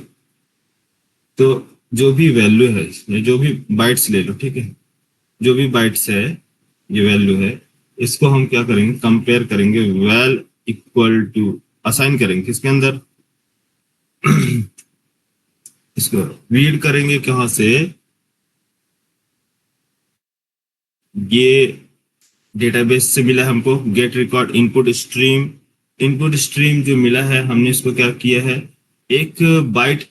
तो जो भी वैल्यू है इसमें, जो भी बाइट्स ले लो, ठीक है, जो भी बाइट्स है, ये वैल्यू है, इसको हम क्या करेंगे, कंपेयर करेंगे वैल इक्वल टू, असाइन करेंगे किसके अंदर, इसको रीड करेंगे कहाँ से, ये डेटाबेस से मिला है हमको, गेट रिकॉर्ड इनपुट स्ट्रीम जो मिला है, हमने इसको क्या किया है, एक बाइट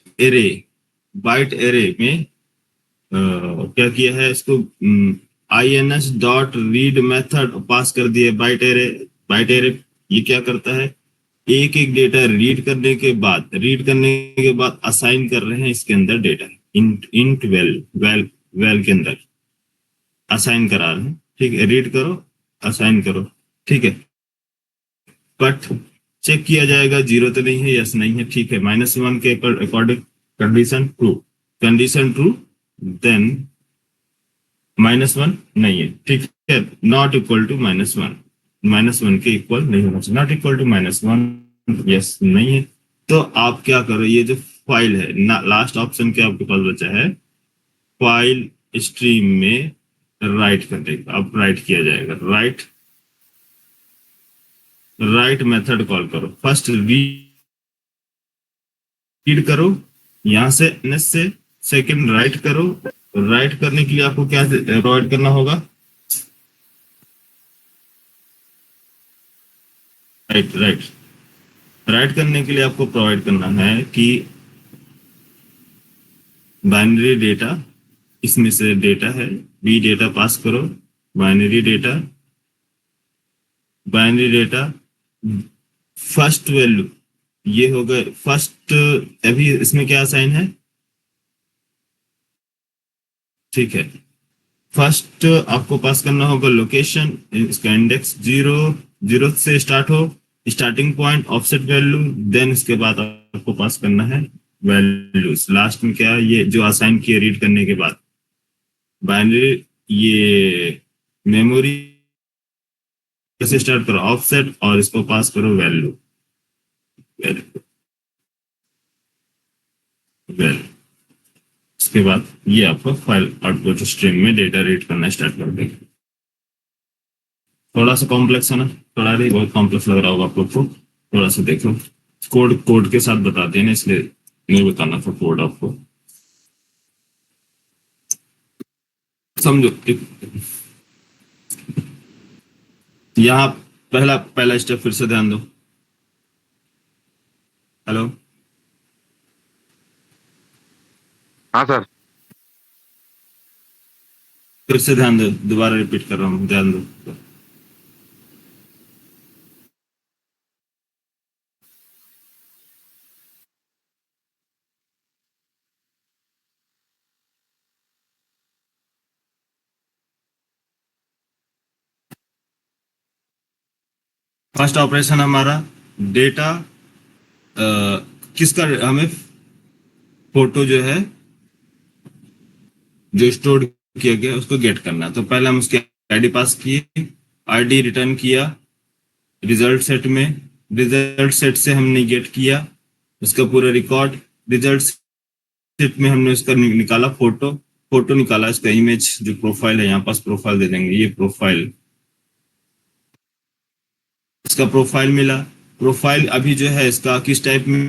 एरे में क्या किया है, इसको ins.read मेथड पास कर दिए। बाइट एरे ये क्या करता है, एक एक डेटा रीड करने के बाद असाइन कर रहे हैं इसके अंदर डेटा, इंट वैल के अंदर असाइन करा रहे हैं, ठीक है, रीड करो असाइन करो, ठीक है, बट चेक किया जाएगा जीरो तो नहीं है, यस नहीं है, ठीक है, -1 के अकॉर्डिंग कंडीशन ट्रू, देन -1 नहीं है, ठीक है, नॉट इक्वल टू -1 के इक्वल नहीं होना चाहिए, नॉट इक्वल टू -1, यस नहीं है। तो आप क्या करो, ये जो फाइल है ना, लास्ट ऑप्शन क्या आपके पास बचा है, फाइल स्ट्रीम में राइट करने का, अब राइट किया जाएगा, राइट मेथड कॉल करो, फर्स्ट रीड करो यहां से एनएस से, सेकंड राइट करो, राइट करने के लिए आपको क्या प्रोवाइड करना होगा, राइट करने के लिए आपको प्रोवाइड करना है कि बाइनरी डेटा, इसमें से डेटा है, बी डेटा पास करो, बाइनरी डेटा फर्स्ट वैल्यू, ये हो गए फर्स्ट, अभी इसमें क्या साइन है, ठीक है, फर्स्ट आपको पास करना होगा लोकेशन, इसका इंडेक्स 0 से स्टार्ट हो, starting point offset value, then इसके बाद आपको पास करना है वैल्यूज, लास्ट में क्या, ये जो असाइन किए रीड करने के बाद बाइनरी, ये मेमोरी कैसे स्टार्ट करो ऑफसेट, और इसको पास करो वैल्यू, इसके बाद ये आपको फाइल आउटपुट स्ट्रीम में डेटा रीड करना स्टार्ट कर देगा। थोड़ा सा कॉम्प्लेक्स है ना, थोड़ा नहीं, बहुत कॉम्प्लेक्स लग रहा होगा आप लोग को, थोड़ा सा देखो, कोड के साथ बताते हैं ना, इसलिए नहीं बताना था कोड आपको, समझो। यहाँ पहला स्टेप फिर से ध्यान दो, हेलो, हाँ सर। फिर से ध्यान दो, दोबारा रिपीट कर रहा हूँ, ध्यान दो। फर्स्ट ऑपरेशन हमारा डेटा, किसका, हमें फोटो जो है जो स्टोर किया गया उसको गेट करना है, तो पहले हम उसके आईडी पास किए, आईडी रिटर्न किया रिजल्ट सेट में, रिजल्ट सेट से हमने गेट किया उसका पूरा रिकॉर्ड, रिजल्ट सेट में हमने उसका निकाला फोटो निकाला, इसका इमेज जो प्रोफाइल है, यहाँ पास प्रोफाइल दे देंगे, ये प्रोफाइल, इसका प्रोफाइल मिला, प्रोफाइल अभी जो है इसका किस टाइप में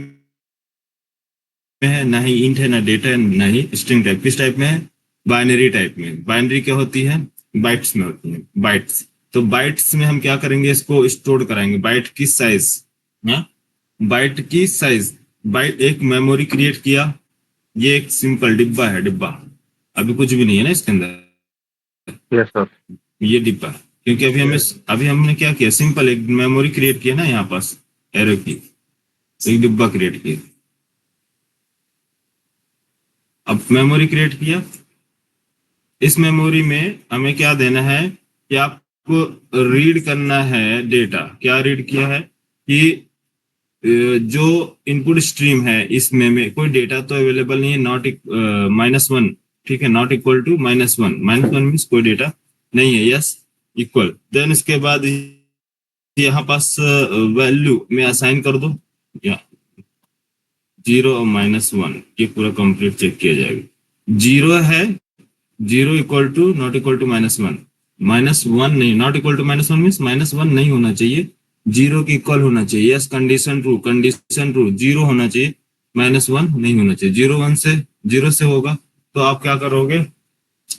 है, ना ही इंट है, ना डेटा है, ना ही स्ट्रिंग टाइप, किस टाइप में है, बाइनरी टाइप में। बाइनरी क्या होती है, बाइट्स में होती है, बाइट्स। तो बाइट्स में हम क्या करेंगे, इसको स्टोर कराएंगे, बाइट की साइज, बाइट की साइज, बाइट एक मेमोरी क्रिएट किया, ये एक सिंपल डिब्बा है, डिब्बा, अभी कुछ भी नहीं है ना इसके अंदर, यस सर। ये डिब्बा, क्योंकि अभी हमने क्या किया, सिंपल एक मेमोरी क्रिएट किया ना, यहाँ पास एरो की एक डिब्बा क्रिएट किया, अब मेमोरी क्रिएट किया, इस मेमोरी में हमें क्या देना है कि आपको रीड करना है डेटा, क्या रीड किया है कि जो इनपुट स्ट्रीम है इसमें में कोई डेटा तो अवेलेबल नहीं है, नॉट -1, ठीक है, नॉट इक्वल टू -1, -1 मीन्स कोई डेटा नहीं है, यस इक्वल, देन इसके बाद यहाँ पास वैल्यू में असाइन कर दो, या जीरो और -1 ये पूरा कंप्लीट चेक किया जाएगा। जीरो है, zero equal to not equal to -1, -1 नहीं, नॉट इक्वल टू -1 मीन्स -1 नहीं होना चाहिए, जीरो की इक्वल होना चाहिए। Yes, condition true, condition true, zero होना चाहिए, -1 नहीं होना चाहिए। जीरो से होगा तो आप क्या करोगे,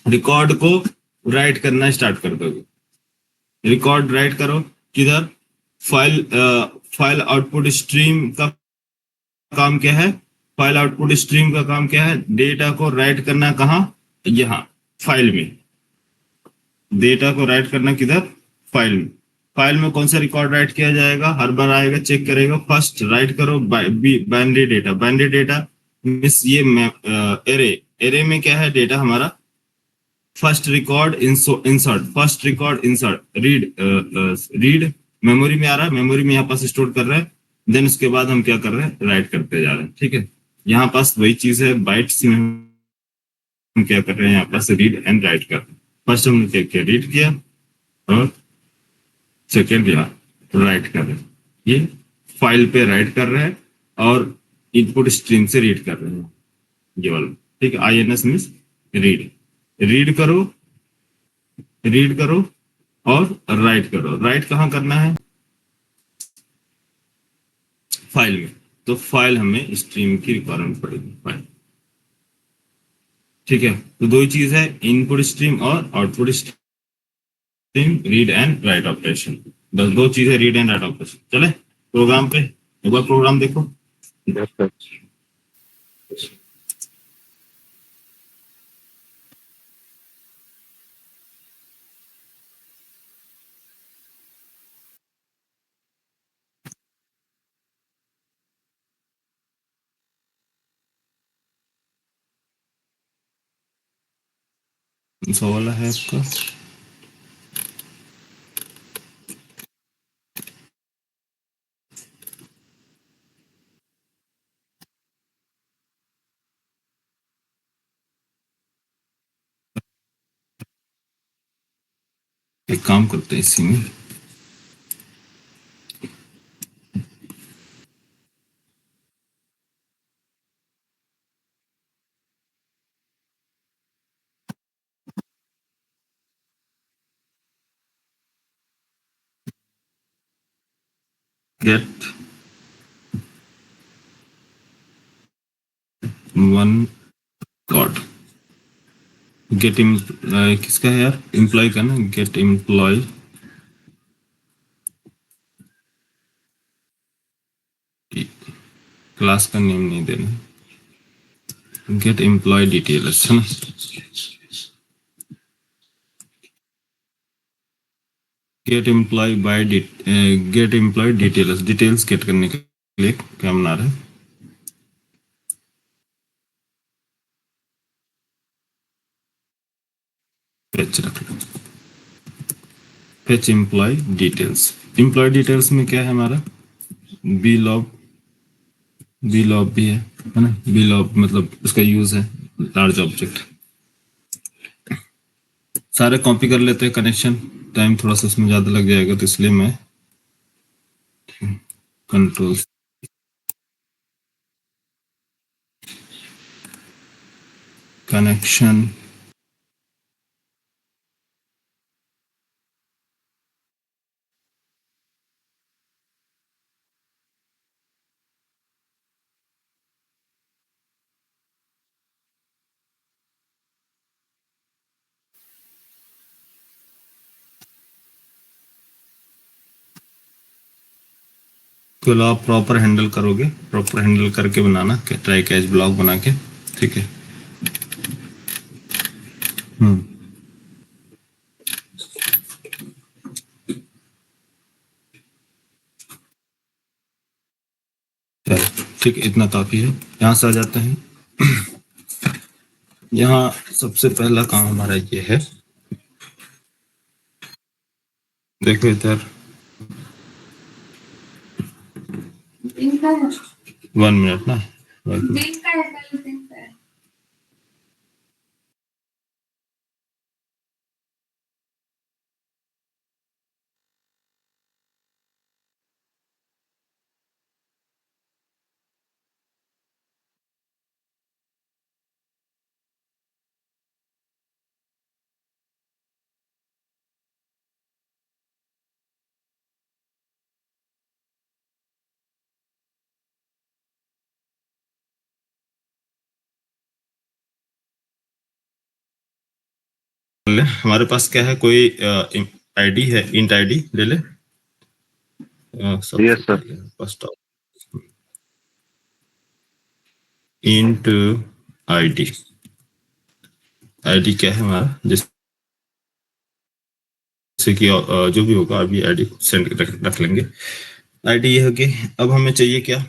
रिकॉर्ड को राइट करना स्टार्ट कर दोगे। रिकॉर्ड राइट करो किधर, फाइल फाइल आउटपुट स्ट्रीम का काम क्या है, फाइल आउटपुट स्ट्रीम का काम क्या है, डेटा को राइट करना कहाँ, यहाँ फाइल में, डेटा को राइट करना किधर, फाइल में। फाइल में कौन सा रिकॉर्ड राइट किया जाएगा, हर बार आएगा चेक करेगा, फर्स्ट राइट करो binary data. Binary data means ये एरे, एरे में क्या है डेटा हमारा, first record insert, first record insert, read, read memory में आ रहा है, मेमोरी में यहाँ पास स्टोर कर रहा है, देन उसके बाद हम क्या कर रहे हैं, राइट करते जा रहे हैं। ठीक है, यहाँ पास वही चीज है, बाइट्स में हम क्या कर रहे हैं, यहाँ पास रीड एंड राइट कर रहे हैं। फर्स्ट हमने क्या किया, रीड किया, और सेकेंड यहाँ राइट कर रहे हैं। ये फाइल पे राइट कर रहे हैं और इनपुट स्ट्रीम से रीड कर रहे हैं, ये वाला। ठीक है, INS मीन्स रीड, रीड करो, रीड करो और राइट करो। राइट कहाँ करना है, फाइल में, तो फाइल हमें स्ट्रीम की रिक्वायरमेंट पड़ेगी, फाइल। ठीक है, तो दो ही चीज है, इनपुट स्ट्रीम और output stream, read and write operation, बस दो चीजें, रीड एंड राइट ऑपरेशन। चले प्रोग्राम पे, एक बार प्रोग्राम देखो। Yes sir. कौन सा वाला है आपका, एक काम करते हैं इसी में, गेट वन गॉट, गेट किसका है यार, एम्प्लॉय का ना, गेट एम्प्लॉय, क्लास का नेम नहीं देना, गेट एम्प्लॉय डिटेल्स है ना, get employee by get employee details, details get करने के लिए क्या बना रहे हैं, फेच रख लो, fetch employee details. Employee details में क्या है हमारा, बी लॉब, बी लॉब भी है ना, बी लॉब मतलब उसका यूज है, लार्ज ऑब्जेक्ट। सारे कॉपी कर लेते हैं, कनेक्शन टाइम थोड़ा सा उसमें ज्यादा लग जाएगा, तो इसलिए मैं कंट्रोल कनेक्शन, चलो आप प्रॉपर हैंडल करोगे, प्रॉपर हैंडल करके बनाना, ट्राई कैच ब्लॉक बना के। ठीक है, हम्म, चलो ठीक है, इतना काफी है। यहाँ से आ जाते हैं, यहाँ सबसे पहला काम हमारा ये है, देखो इधर, 1 मिनट ना, ले, हमारे पास क्या है, कोई आईडी है, इंट आईडी ले ले। सबसे यस सर। पहले फर्स्ट इंट आईडी। आईडी क्या है हमारा, जैसे कि जो भी होगा अभी आईडी सेंड रख लेंगे। आईडी ये होगी। अब हमें चाहिए क्या,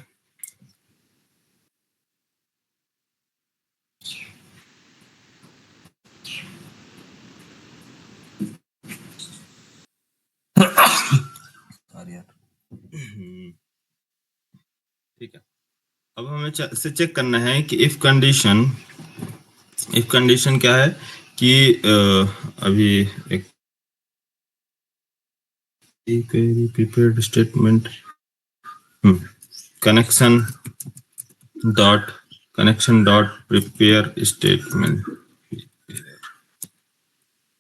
ठीक है। अब हमें से चेक करना है कि इफ कंडीशन क्या है कि अभी एक prepared statement connection dot prepare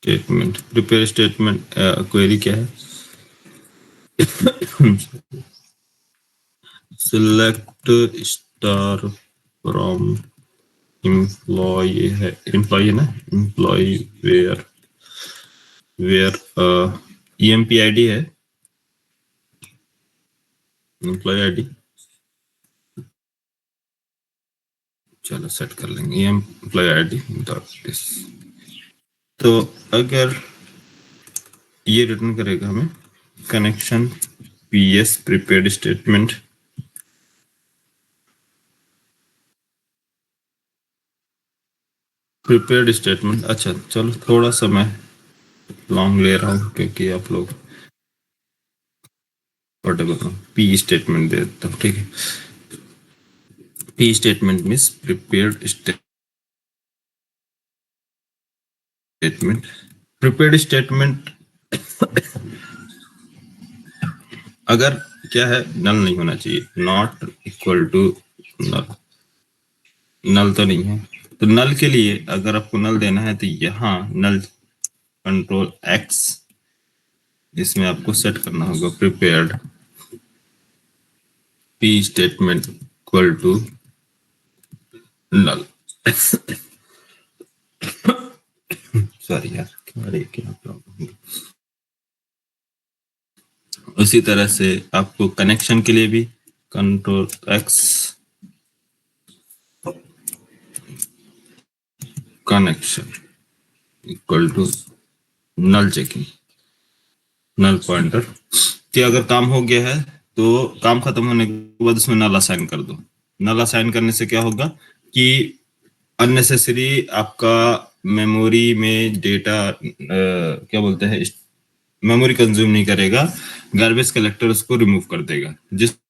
prepare statement query क्या है, सिलेक्ट स्टार फ्रॉम एम्प्लॉय है ना, एम्प्लॉय वेयर EMP आईडी है, एम्प्लॉय आईडी। चलो सेट कर लेंगे एम्प्लॉय आईडी डॉट दिस। तो अगर ये रिटर्न करेगा हमें कनेक्शन PS प्रिपेयर्ड स्टेटमेंट, अच्छा चलो थोड़ा सा मैं लॉन्ग ले रहा हूँ क्योंकि आप लोग पी स्टेटमेंट दे देता हूँ, ठीक है। P statement means prepared statement अगर क्या है, नल नहीं होना चाहिए, नॉट इक्वल टू नल। नल तो नहीं है, तो नल के लिए अगर आपको नल देना है तो यहाँ नल कंट्रोल X, इसमें आपको सेट करना होगा prepared P statement equal to null. Sorry यार, क्या प्रॉब्लम। उसी तरह से आपको कनेक्शन के लिए भी control X connection equal to null checking, null pointer कि अगर काम हो गया है तो काम खत्म होने के बाद उसमें नल असाइन कर दो। नल असाइन करने से क्या होगा कि अननेसेसरी आपका मेमोरी में डेटा क्या बोलते हैं, मेमोरी कंज्यूम नहीं करेगा, गार्बेज कलेक्टर उसको रिमूव कर देगा। जिसका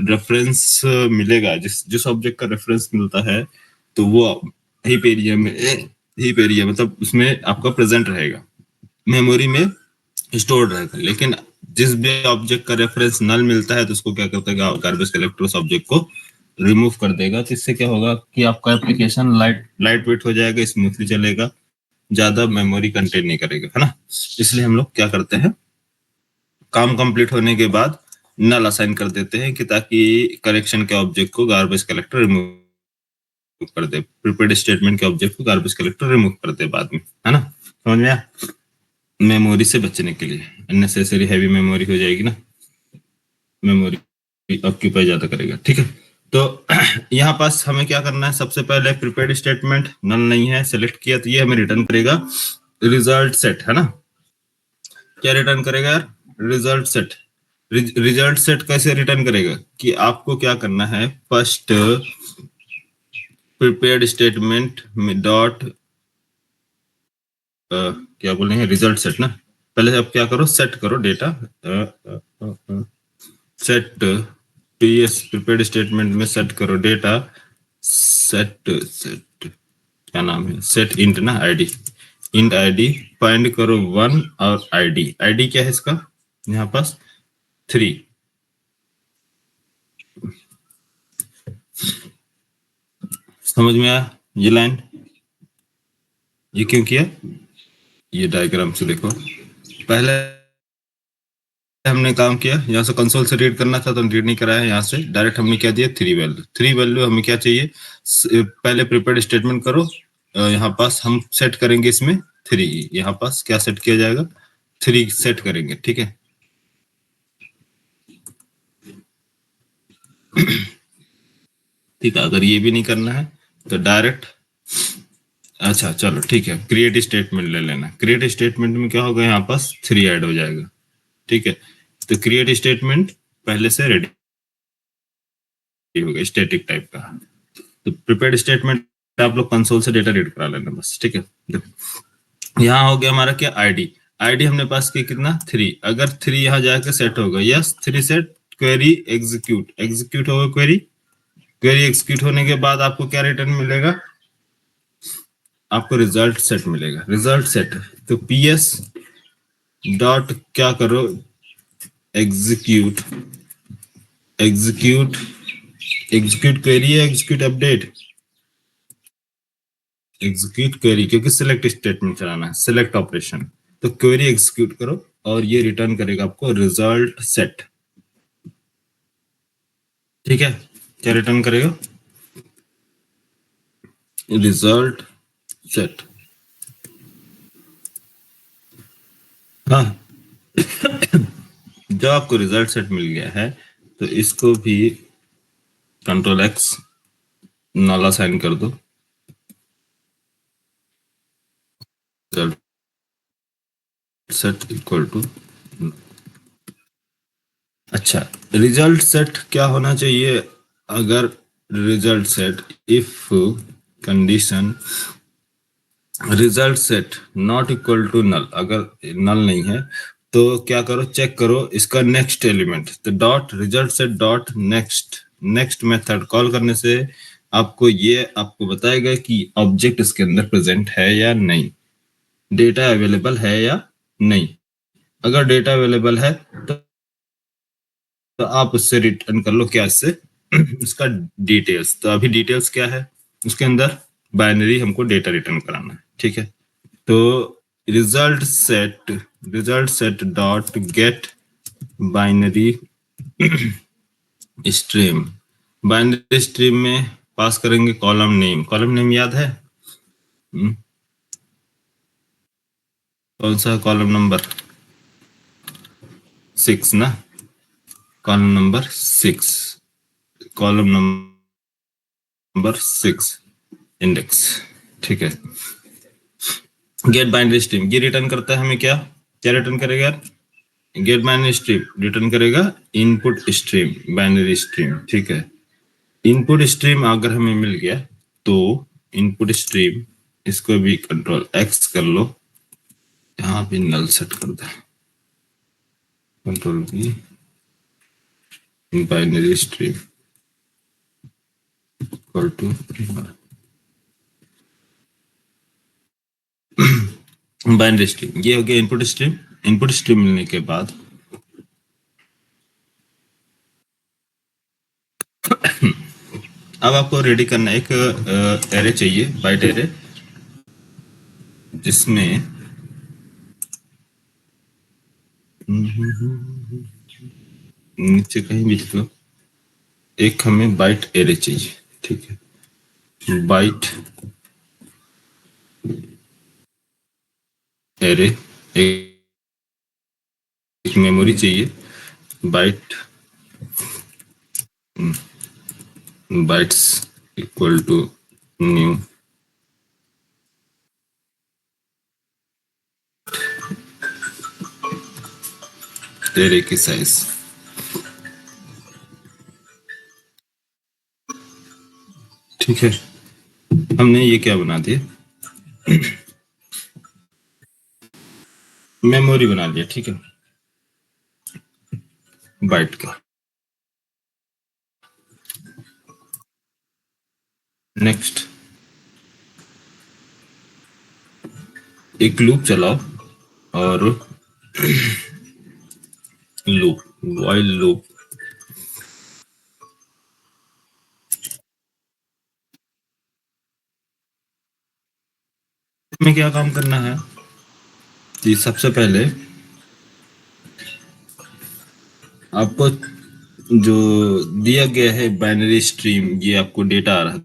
रेफरेंस मिलेगा, जिस ऑब्जेक्ट का रेफरेंस मिलता है तो वो हीप एरिया मतलब उसमें आपका प्रेजेंट रहेगा, मेमोरी में स्टोर्ड रहेगा। लेकिन जिस भी ऑब्जेक्ट का रेफरेंस नल मिलता है तो उसको क्या करता है, गार्बेज कलेक्टर उस ऑब्जेक्ट को रिमूव कर देगा। तो इससे क्या होगा कि आपका एप्लीकेशन लाइट वेट हो जाएगा, स्मूथली चलेगा, ज्यादा मेमोरी कंटेन नहीं करेगा, है ना। इसलिए हम लोग क्या करते हैं, काम कंप्लीट होने के बाद नल असाइन कर देते हैं कि ताकि करेक्शन के ऑब्जेक्ट को गार्बेज कलेक्टर रिमूव कर दे, प्रिपेयर्ड स्टेटमेंट के ऑब्जेक्ट को गार्बेज कलेक्टर रिमूव कर दे बाद में, है ना। समझ में आया, मेमोरी से बचने के लिए, अननेसेसरी हैवी मेमोरी हो जाएगी ना, मेमोरी ऑक्यूपाई ज्यादा करेगा, ठीक है। तो यहाँ पास हमें क्या करना है, सबसे पहले प्रिपेयर्ड स्टेटमेंट नल नहीं है, सेलेक्ट किया तो ये हमें रिटर्न करेगा रिजल्ट सेट, है ना। क्या रिटर्न करेगा यार, रिजल्ट सेट। रिजल्ट सेट कैसे रिटर्न करेगा कि आपको क्या करना है, फर्स्ट प्रिपेयर्ड स्टेटमेंट में डॉट क्या बोलेंगे, रिजल्ट सेट ना। पहले आप क्या करो, सेट करो data, set PS prepared statement में सेट करो डेटा, सेट क्या नाम है, सेट इंट ना आईडी, इंट आईडी फाइंड करो 1 और आईडी क्या है इसका, यहाँ पास 3। समझ में आया ये लाइन, ये क्यों किया, ये डायग्राम से देखो। पहले हमने काम किया, यहाँ से कंसोल से रीड करना था तो रीड नहीं कराया, यहाँ से डायरेक्ट हमने क्या दिया 3 वैल्यू। 3 वैल्यू हमें क्या चाहिए, पहले प्रिपेयर्ड स्टेटमेंट करो, यहाँ पास हम सेट करेंगे इसमें 3, यहाँ पास क्या सेट किया जाएगा, 3 सेट करेंगे, ठीक है। ठीक है, अगर ये भी नहीं करना है तो डायरेक्ट, अच्छा चलो ठीक है, क्रिएट स्टेटमेंट ले लेना। क्रिएट स्टेटमेंट में क्या होगा, यहाँ पास 3 ऐड हो जाएगा, ठीक है। तो क्रिएट स्टेटमेंट पहले से रेडी हो गया, स्टैटिक टाइप का। तो प्रिपेयर्ड स्टेटमेंट आप लोग कंसोल से डेटा रीड करा लेना बस, ठीक है। देखो यहाँ हो गया हमारा क्या, आईडी। आईडी हमने पास किया कितना, 3। अगर 3 यहाँ जाके सेट होगा, yes 3 set, query execute, execute होगा क्वेरी। क्वेरी एग्जीक्यूट होने के बाद आपको क्या रिटर्न मिलेगा, आपको रिजल्ट सेट मिलेगा, रिजल्ट सेट। तो पीएस डॉट क्या करो, एग्जीक्यूट, एग्जीक्यूट, एग्जीक्यूट क्वेरी है, एग्जीक्यूट अपडेट, एग्जीक्यूट क्वेरी, क्योंकि सिलेक्ट स्टेटमेंट चलाना है, सिलेक्ट ऑपरेशन। तो क्वेरी एग्जीक्यूट करो और ये रिटर्न करेगा आपको रिजल्ट सेट, ठीक है। क्या रिटर्न करेगा, रिजल्ट सेट। हाँ, जब आपको रिजल्ट सेट मिल गया है तो इसको भी कंट्रोल एक्स नॉला साइन कर दो, रिजल्ट सेट इक्वल टू, अच्छा रिजल्ट सेट क्या होना चाहिए, अगर result set if condition result set not equal to null, अगर नल नहीं है तो क्या करो, चेक करो इसका नेक्स्ट एलिमेंट। तो dot result set dot next, next method call करने से आपको ये आपको बताएगा कि ऑब्जेक्ट इसके अंदर प्रेजेंट है या नहीं, डेटा अवेलेबल है या नहीं। अगर डेटा अवेलेबल है तो आप उससे रिटर्न कर लो, क्या इससे इसका डिटेल्स। तो अभी डिटेल्स क्या है, उसके अंदर बाइनरी हमको डेटा रिटर्न कराना है, ठीक है। तो result set dot gate binary stream, binary stream में पास करेंगे कॉलम नेम। कॉलम नेम याद है, कौन सा कॉलम नंबर 6 ना, column number 6, column number 6 index, ठीक है। गेट बाइनरी स्ट्रीम ये रिटर्न करता है हमें क्या, क्या रिटर्न करेगा, गेट बाइनरी स्ट्रीम रिटर्न करेगा इनपुट स्ट्रीम, बाइनरी स्ट्रीम, ठीक है। इनपुट स्ट्रीम अगर हमें मिल गया तो इनपुट स्ट्रीम, इसको भी कंट्रोल एक्स कर लो, यहाँ भी नल सेट कर दे, control B, binary stream equal to binary stream, ये हो गया इनपुट स्ट्रीम। इनपुट स्ट्रीम मिलने के बाद अब आपको रेडी करना एक एरे चाहिए, बाइट एरे, जिसमें नीचे कहीं भी लिख लो, एक हमें बाइट एरे चाहिए, ठीक है। बाइट एरे, एक मेमोरी चाहिए, byte bytes equal to new array की साइज, ठीक है। हमने ये क्या बना दिया, मेमोरी बना लिया, ठीक है, बाइट का। नेक्स्ट एक लूप चलाओ और लूप, वाइल लूप, में क्या काम करना है कि सबसे पहले आपको जो दिया गया है बाइनरी स्ट्रीम, ये आपको डेटा आ रहा है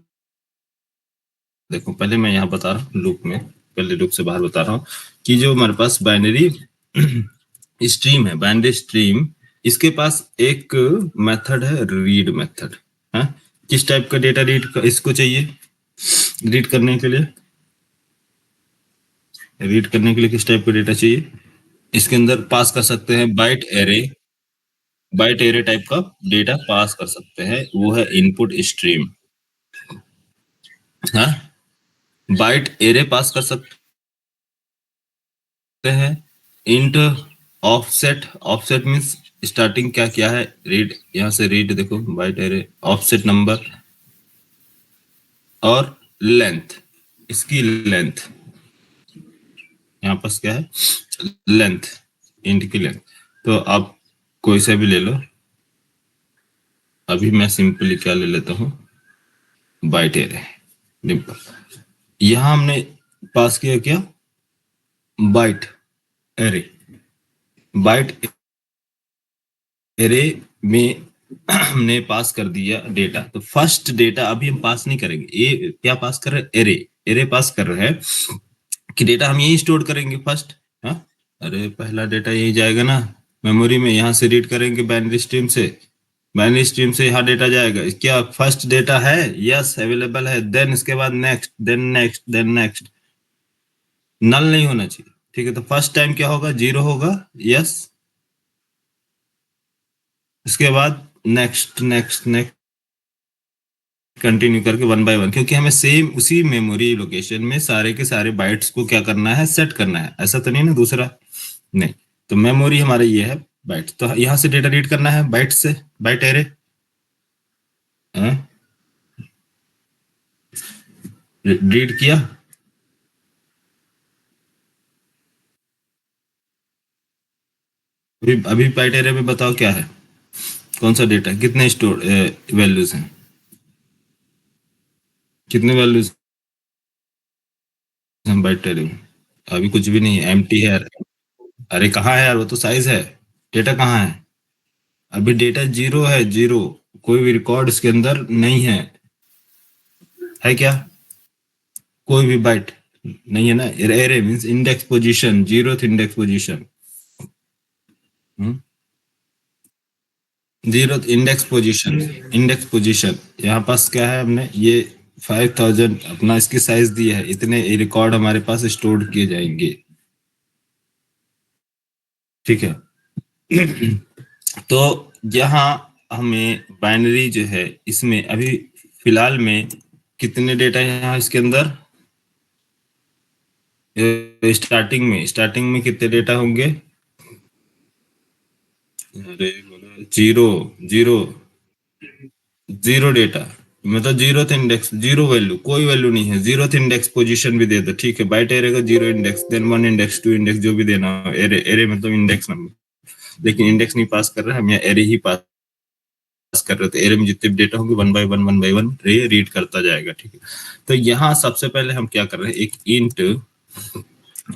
देखो पहले मैं यहाँ बता रहा हूँ लूप में, पहले लूप से बाहर बता रहा हूँ कि जो हमारे पास बाइनरी स्ट्रीम है, बाइनरी स्ट्रीम, इसके पास एक मेथड है रीड मेथड। है किस टाइप का डेटा इसको चाहिए रीड करने के लिए? रीड करने के लिए किस टाइप का डेटा चाहिए? इसके अंदर पास कर सकते हैं बाइट एरे टाइप का डेटा पास कर सकते हैं, वो है इनपुट स्ट्रीम। हाँ, बाइट एरे पास कर सकते हैं। Int offset, offset means starting क्या क्या है, रीड, यहाँ से रीड देखो बाइट एरे ऑफसेट नंबर, और लेंथ, इसकी लेंथ, यहाँ पास क्या है लेंथ, इंट की लेंथ। तो आप कोई सा भी ले लो, अभी मैं सिंपली क्या ले लेता हूँ, बाइट एरे डिम्पल। यहां हमने पास किया क्या, बाइट एरे। बाइट एरे में हमने पास कर दिया डेटा। तो फर्स्ट डेटा अभी हम पास नहीं करेंगे, ये क्या पास कर रहे हैं, एरे, एरे पास कर रहे हैं कि डेटा हम यही स्टोर करेंगे फर्स्ट। हाँ, अरे पहला डेटा यही जाएगा ना मेमोरी में, यहां से रीड करेंगे बाइनरी स्ट्रीम से, बाइनरी स्ट्रीम से यहाँ डेटा जाएगा, क्या फर्स्ट डेटा है, यस अवेलेबल है, देन इसके बाद next, then next, then next, null नहीं होना चाहिए। ठीक है, तो फर्स्ट टाइम क्या होगा, 0 होगा, यस, इसके बाद नेक्स्ट नेक्स्ट नेक्स्ट कंटिन्यू करके 1 बाय 1, क्योंकि हमें सेम उसी मेमोरी लोकेशन में सारे के सारे बाइट्स को क्या करना है, सेट करना है। ऐसा तो नहीं ना दूसरा, नहीं। तो मेमोरी हमारे ये है बाइट, तो यहां से डेटा रीड करना है बाइट से, बाइट एरे। रीड किया, अभी बाइट एरे में बताओ क्या है, कौन सा डेटा, कितने स्टोर वैल्यूज हैं, कितने वैल्यूज हैं बाइट एरे में? अभी कुछ भी नहीं है, एम्प्टी है। अरे कहाँ है यार, वो तो साइज है, डेटा कहाँ है? अभी डेटा 0 है, 0, कोई भी रिकॉर्ड इसके अंदर नहीं है क्या? कोई भी बाइट नहीं है ना। Array means index position, 0th index position, 0th index position, index position. यहाँ पास क्या है, हमने ये 5000 अपना इसकी साइज दी है, इतने रिकॉर्ड हमारे पास स्टोर किए जाएंगे। ठीक है तो यहाँ हमें बाइनरी जो है इसमें अभी फिलहाल में कितने डेटा है यहाँ इसके अंदर, स्टार्टिंग में कितने डेटा होंगे? अरे 0 0 0 डेटा, मतलब 0th इंडेक्स, 0 वैल्यू, कोई वैल्यू नहीं है, 0th इंडेक्स पोजीशन भी दे दो, ठीक है। बाइट एरे का 0 इंडेक्स, देन 1 इंडेक्स, 2 इंडेक्स, जो भी देना हो। एरे, एरे मतलब इंडेक्स नंबर, लेकिन इंडेक्स नहीं पास कर रहे हैं हम, यहाँ एरे ही पास कर रहे थे। एरे में जितने भी डेटा होंगे 1 बाय 1 1 बाय 1 रे रीड करता जाएगा। ठीक है, तो यहाँ सबसे पहले हम क्या कर रहे हैं, एक इंट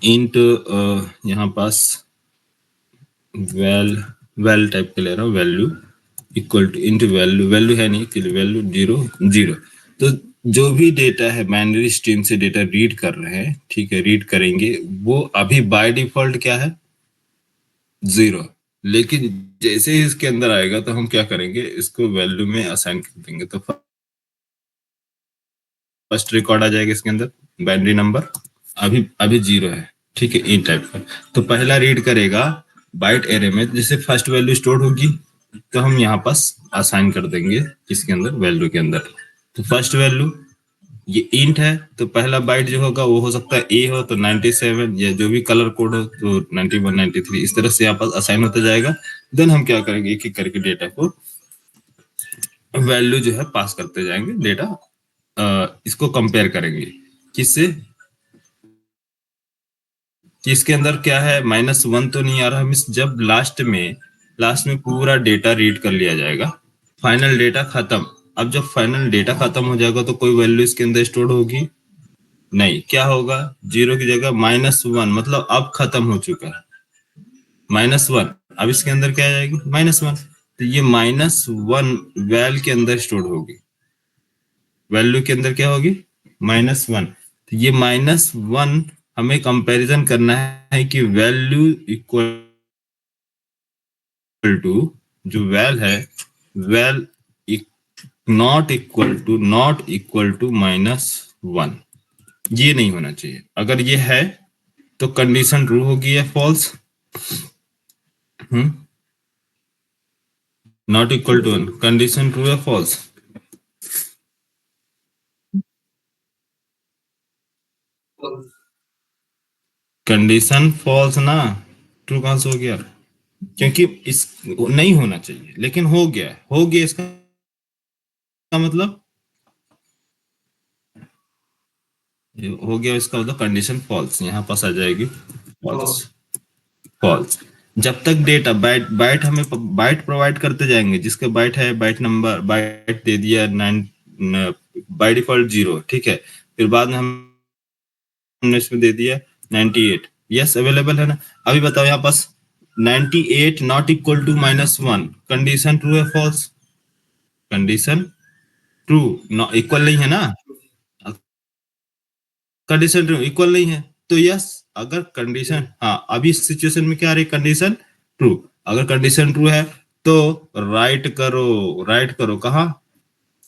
इंट यहाँ पास वेल टाइप के ले रहा हूँ, value equal two into value, value है नहीं, वैल्यू 0 0। तो जो भी डेटा है बाइनरी स्ट्रीम से डेटा रीड कर रहे हैं, ठीक है, रीड करेंगे, वो अभी बाय डिफॉल्ट क्या है, 0। लेकिन जैसे ही इसके अंदर आएगा तो हम क्या करेंगे, इसको वैल्यू में असाइन कर देंगे। तो फर्स्ट रिकॉर्ड आ जाएगा इसके अंदर बाइनरी नंबर, अभी अभी 0 है, ठीक है, इन टाइप का। तो पहला रीड करेगा बाइट एरे में, जैसे फर्स्ट वैल्यू स्टोर होगी तो हम यहाँ पास असाइन कर देंगे इसके अंदर, वैल्यू के अंदर। तो फर्स्ट वैल्यू ये इंट है, तो पहला बाइट जो होगा वो हो सकता है ए हो तो 97, या जो भी कलर कोड हो तो 91 93, इस तरह से यहाँ पास असाइन होता जाएगा। देन हम क्या करेंगे, एक एक करके डेटा को वैल्यू जो है पास करते जाएंगे, डेटा इसको कंपेयर करेंगे किससे, कि इसके अंदर क्या है, -1 तो नहीं आ रहा मिस, जब लास्ट में पूरा डेटा रीड कर लिया जाएगा, फाइनल डेटा खत्म। अब जब फाइनल डेटा खत्म हो जाएगा तो कोई वैल्यू इसके अंदर स्टोर होगी नहीं, क्या होगा, 0 की जगह -1, मतलब अब खत्म हो चुका है, -1। अब इसके अंदर क्या आ जाएगी, -1, तो ये -1 वैल के अंदर स्टोर होगी, वैल्यू के अंदर क्या होगी, -1। तो ये -1 हमें कंपैरिजन करना है कि वैल्यू इक्वल टू, जो वैल है, वैल नॉट इक्वल टू -1, ये नहीं होना चाहिए। अगर ये है तो कंडीशन ट्रू होगी या false? Not equal to 1, condition true या फॉल्स? कंडीशन फॉल्स ना, ट्रू कहां से हो गया? क्योंकि इस नहीं होना चाहिए, लेकिन हो गया इसका मतलब, हो गया इसका मतलब कंडीशन फॉल्स यहाँ पास आ जाएगी, फॉल्स। फॉल्स। जब तक डेटा बाइट बाइट हमें बाइट प्रोवाइड करते जाएंगे, जिसके बाइट है, बाइट नंबर, बाइट दे दिया 9 बाई डिफॉल्ट 0, ठीक है। फिर बाद में हमने इसमें दे दिया 98, यस अवेलेबल है ना। अभी बताओ यहाँ पास 98 not equal to -1, condition true है फॉल्स? कंडीशन ट्रू, इक्वल नहीं है ना, कंडीशन ट्रू इक्वल नहीं है, तो यस। अगर कंडीशन, हाँ अभी इस सिचुएशन में क्या आ रही, कंडीशन ट्रू। अगर कंडीशन ट्रू है तो राइट करो कहाँ,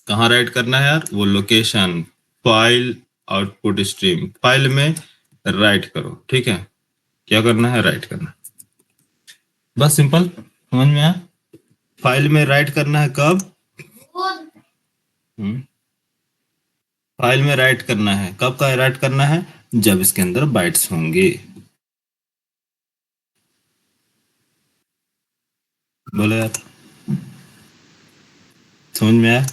कहाँ राइट करना है यार, वो location, file output stream, file में राइट करो, ठीक है। क्या करना है, राइट करना, बस सिंपल, समझ में आया। फाइल में राइट करना है कब, फाइल में राइट करना है कब, का राइट करना है, जब इसके अंदर बाइट्स होंगे। बोलो यार, समझ में आया?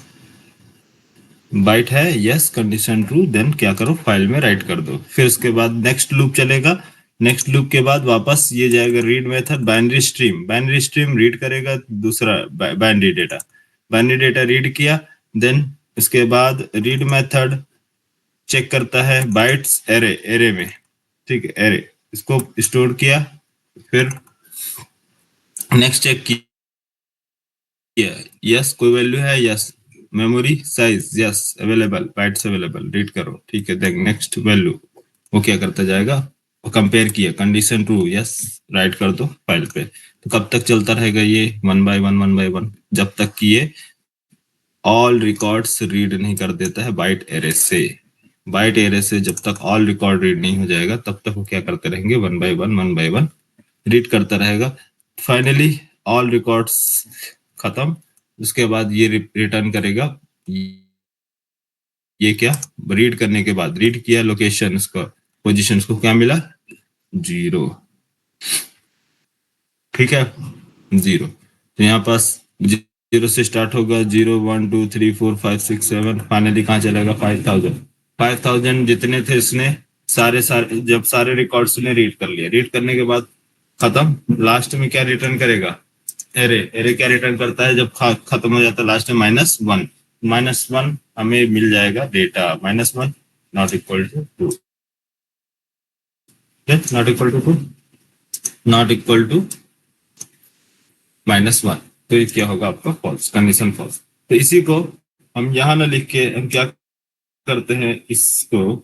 बाइट है, यस कंडीशन ट्रू, देन क्या करो, फाइल में राइट कर दो। फिर उसके बाद नेक्स्ट लूप चलेगा, नेक्स्ट लूप के बाद वापस ये जाएगा read method, binary stream read करेगा दूसरा बाइनरी डेटा रीड किया, देन उसके बाद रीड मेथड चेक करता है बाइट्स एरे में, ठीक है, एरे इसको स्टोर किया, फिर नेक्स्ट चेक किया, यस कोई वैल्यू है, yes memory size, yes available, bytes available, read करो, ठीक है, देन नेक्स्ट वैल्यू, वो क्या करता जाएगा, वो कंपेयर किया, कंडीशन ट्रू, यस राइट कर दो फाइल पे। तो कब तक चलता रहेगा ये, 1 बाय 1, जब तक कि ये ऑल रिकॉर्ड्स रीड नहीं कर देता है बाइट एरे से। बाइट एरे से जब तक ऑल रिकॉर्ड रीड नहीं हो जाएगा, तब तक वो क्या करते रहेंगे, 1 बाय 1 रीड करता रहेगा। फाइनली ऑल रिकॉर्ड्स खत्म, उसके बाद ये रिटर्न करेगा, ये क्या, रीड करने के बाद रीड किया लोकेशन का, पोजीशन को क्या मिला, 0, ठीक है, 0। तो यहाँ पास 0 से स्टार्ट होगा, 0 1 2 3 4 5 6 7, फाइनली कहाँ चलेगा, 5000 जितने थे इसने सारे जब सारे रिकॉर्ड्स ने रीड कर लिया, रीड करने के बाद खत्म, लास्ट में क्या रिटर्न करेगा, एरे क्या रिटर्न करता है, जब खत्म हो जाता है लास्ट में -1 हमें मिल जाएगा data, -1 not equal to 2, not equal to 2, not equal to -1, तो ये क्या होगा आपका, फॉल्स, कंडीशन फॉल्स। तो इसी को हम यहाँ ना लिख के हम क्या करते हैं, इसको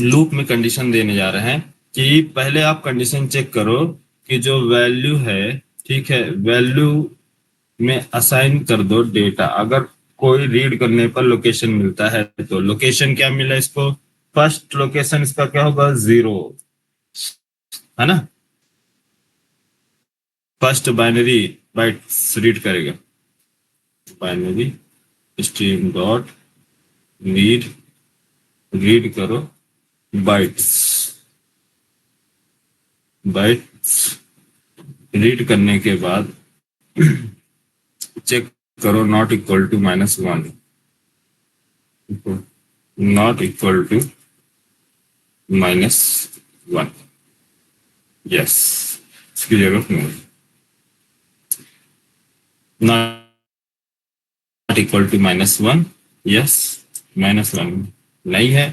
लूप में कंडीशन देने जा रहे हैं कि पहले आप कंडीशन चेक करो कि जो वैल्यू है, ठीक है, वैल्यू में असाइन कर दो डेटा। अगर कोई रीड करने पर लोकेशन मिलता है तो लोकेशन क्या मिला इसको, फर्स्ट लोकेशन इसका क्या होगा, 0, है ना, फर्स्ट बाइनरी बाइट्स रीड करेगा, binary stream dot read, read करो बाइट्स, बाइट्स रीड करने के बाद चेक करो not equal to -1, not equal to -1, yes, इसकी जरूरत नहीं, नॉट इक्वल टू -1, यस, -1 नहीं है,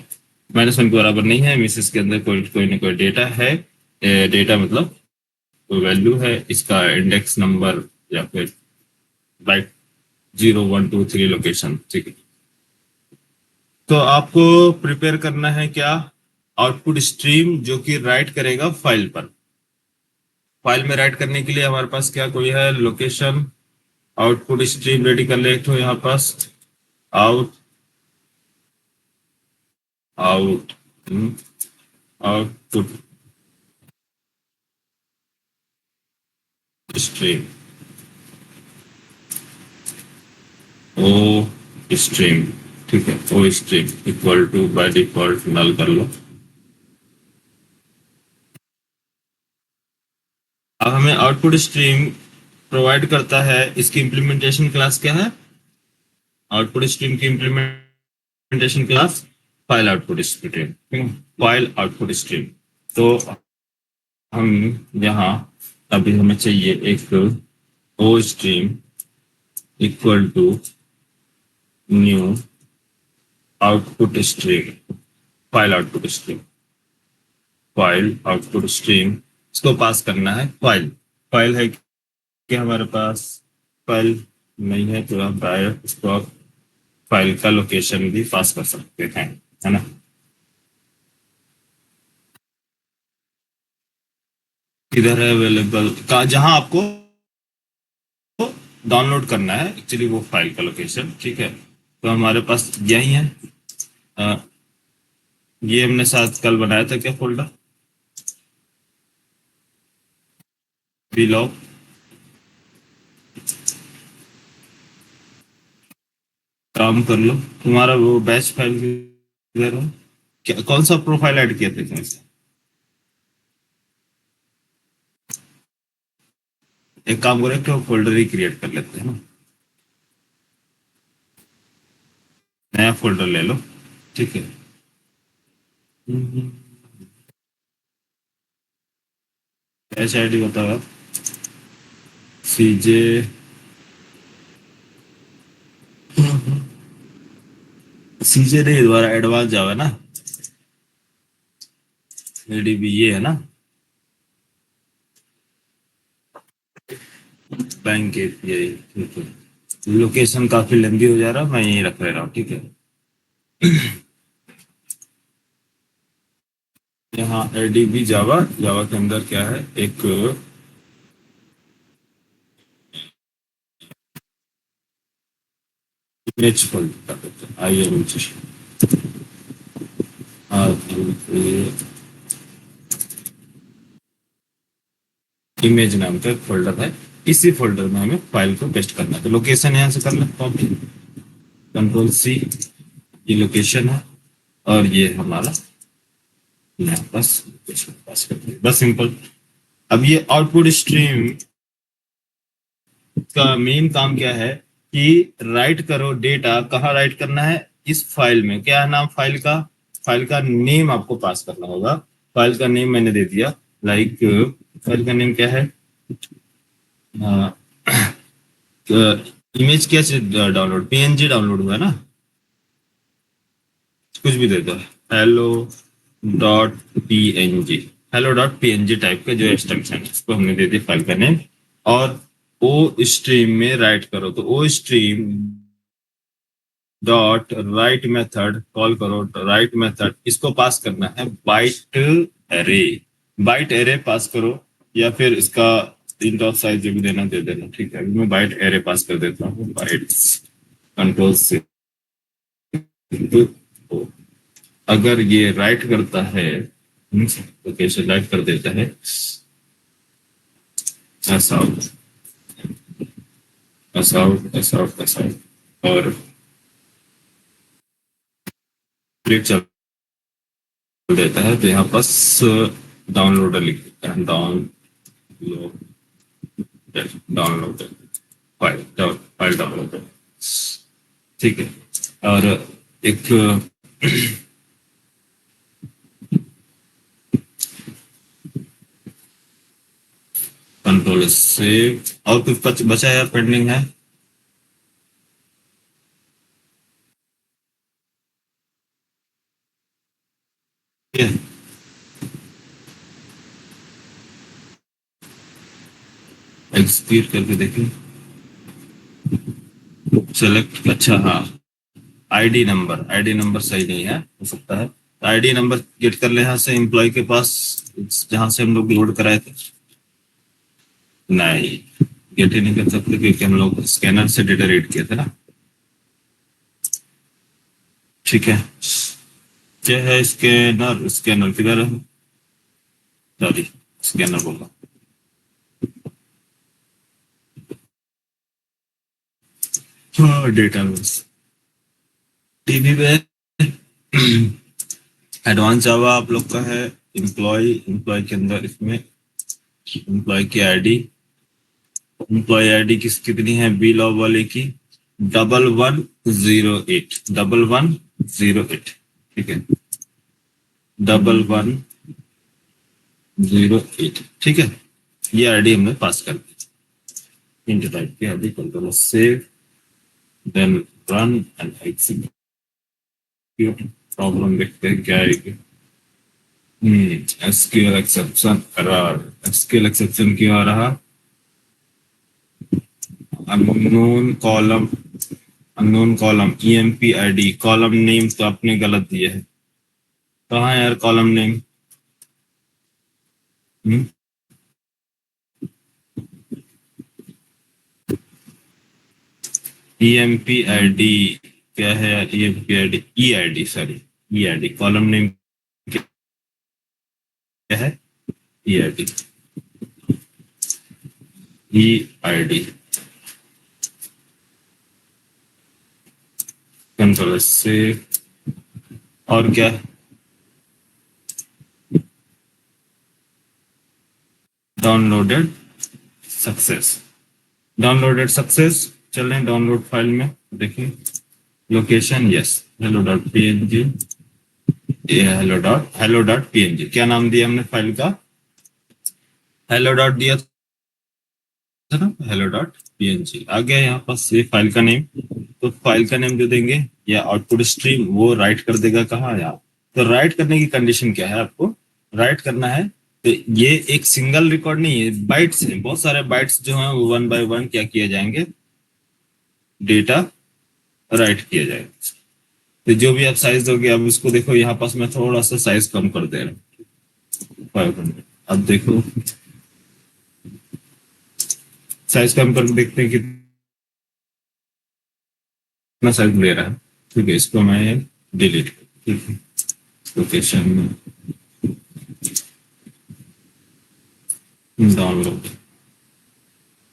-1 के बराबर नहीं है, मिसेस के अंदर कोई ना कोई डेटा है, डेटा मतलब तो वैल्यू है, इसका इंडेक्स नंबर या फिर बाइट 0 1 2 3 लोकेशन, ठीक है। तो आपको प्रिपेयर करना है क्या, आउटपुट स्ट्रीम जो कि राइट करेगा फाइल पर। फाइल में राइट करने के लिए हमारे पास क्या कोई है, लोकेशन आउटपुट स्ट्रीम रेडी कर ले तो यहाँ पास out out output stream O stream, ठीक है, O stream equal to by default null कर लो। अब हमें आउटपुट स्ट्रीम प्रोवाइड करता है, इसकी इम्प्लीमेंटेशन क्लास क्या है, आउटपुट स्ट्रीम की implementation class file output stream, file output stream. तो हम यहाँ अभी हमें चाहिए एक O stream equal to new output stream, file output stream, file output stream इसको पास करना है फाइल। फाइल है कि हमारे पास फाइल नहीं है तो हम डायरेक्ट इसको आप फाइल का लोकेशन भी पास कर सकते हैं, है ना। किधर है अवेलेबल का, जहां आपको डाउनलोड करना है एक्चुअली वो फाइल का लोकेशन, ठीक है। तो हमारे पास यही है। अ, ये हमने साथ कल बनाया था क्या फोल्डर, लॉग काम कर लो। तुम्हारा वो बैच फाइल किधर है, क्या कौन सा प्रोफाइल ऐड किया था तुमसे, एक काम करें कि फोल्डर ही क्रिएट कर लेते हैं ना, नया फोल्डर ले लो, ठीक है। बैच आईडी बताओ आप, सीजे सीजे नहीं, दोबारा एडवांस जावा ना, एडीबी ये है ना, बैंक एपीआई, ठीक है। लोकेशन काफी लंबी हो जा रहा, मैं यहीं रख ले रहा हूँ, ठीक है। यहाँ एडीबी जावा, जावा के अंदर क्या है, एक इमेज फोल्डर कर देते हैं, आइए इमेज नाम का एक फोल्डर है, इसी फोल्डर में हमें फाइल को पेस्ट करना है। तो लोकेशन यहाँ से कर लेते हैं, कंट्रोल सी, ये लोकेशन है और ये हमारा यहाँ बस बस सिंपल। अब ये आउटपुट स्ट्रीम का मेन काम क्या है कि राइट करो डेटा, कहाँ राइट करना है, इस फाइल में। क्या है नाम फाइल का, फाइल का नेम आपको पास करना होगा। फाइल का नेम मैंने दे दिया, लाइक फाइल का नेम क्या है, इमेज क्या डाउनलोड, पीएनजी डाउनलोड हुआ है ना, कुछ भी दे दो, hello dot PNG, hello dot PNG type का जो एक्सटेंशन है उसको हमने दे दी फाइल का नेम। और ओ स्ट्रीम में राइट करो, तो O stream dot write method call करो, राइट मेथड इसको पास करना है byte array, byte array pass करो, या फिर इसका इंट ऑफ साइज जो भी देना दे देना, ठीक है। मैं बाइट एरे पास कर देता हूँ, बाइट्स कंट्रोल से। तो अगर ये राइट करता है, तो कैसे राइट कर देता है, ऐसा ऐसा ऐसा ऐसा, और क्लिक चल देता है, तो यहाँ पास डाउनलोडर लिख देता है, डाउनलोड फाइल डाउनलोड, ठीक है। और एक कंट्रोल से, और कुछ बचा है पेंडिंग है, ठीक है। एग्जीक्यूट करके देखें, सेलेक्ट, अच्छा हाँ आईडी नंबर सही नहीं है, हो सकता है। तो आईडी नंबर गेट कर ले यहाँ से एम्प्लॉय के पास, जहां से हम लोग लोड कराए थे। नहीं, गेट ही नहीं कर सकते क्योंकि हम लोग स्कैनर से डेटा रीड किए थे ना। ठीक है, क्या है स्कैनर? स्कैनर किधर है? सॉरी, स्कैनर बोला। हाँ, डेटाबेस टीबी पे। एडवांस जावा आप लोग का है। एम्प्लॉय के अंदर इसमें एम्प्लॉय की आईडी, एम्प्लॉय आईडी कितनी है? बी लॉ वाले की 1108, 1108। ठीक है, 1108। ठीक है, ये आईडी हमने पास कर दी। इंट टाइप की ID, control save, then run and execute. Problem देखते हैं क्या आएगी। SQL exception error. SQL exception क्यों आ रहा? Unknown column EMP ID. Column name तो आपने गलत दिया है। कहाँ है यार कॉलम नेम? ईएमपी आईडी क्या है यार? EMP ID E ID, sorry, E ID. Column name क्या है? E ID, E ID. Control से। और क्या? Downloaded success. Downloaded success. चल रहे हैं डाउनलोड फाइल में, देखिए location, yes, hello dot P N G. Hello dot P N G. क्या नाम दिया हमने फाइल का? हेलो डॉट दिया था ना, hello dot P N G. आ गया यहाँ पास ये फाइल का नेम। तो फाइल का नेम जो देंगे या आउटपुट स्ट्रीम, वो राइट कर देगा कहाँ यार? तो राइट करने की कंडीशन क्या है? आपको राइट करना है तो ये एक सिंगल रिकॉर्ड नहीं है, बाइट्स है, बहुत सारे बाइट्स जो हैं वो वन बाय वन क्या किए जाएंगे? डेटा राइट किया जाएगा। तो जो भी आप साइज दोगे, अब इसको देखो यहाँ पास मैं थोड़ा सा साइज कम कर दे रहा हूँ, 500। अब देखो साइज कम करके देखते हैं कितना साइज ले रहा है। ठीक है, इसको मैं डिलीट, ठीक है, लोकेशन में डाउनलोड।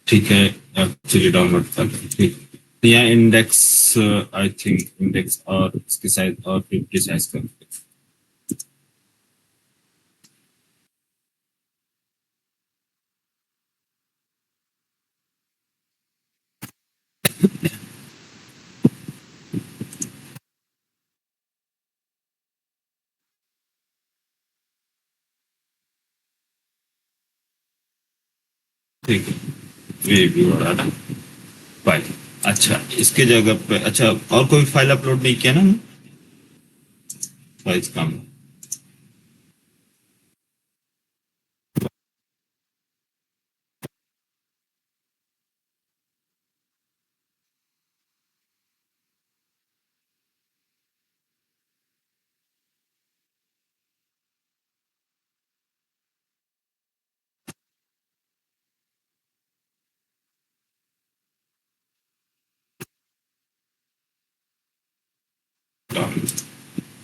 ठीक है, एक्चुअली डाउनलोड कर लें, ठीक। तो यहाँ इंडेक्स, आई थिंक इंडेक्स और इसकी साइज और 50 साइज कर, ठीक है। ये भी हो रहा था फाइल। अच्छा, इसके जगह पे अच्छा और कोई फाइल अपलोड नहीं किया ना? फाइल्स कम।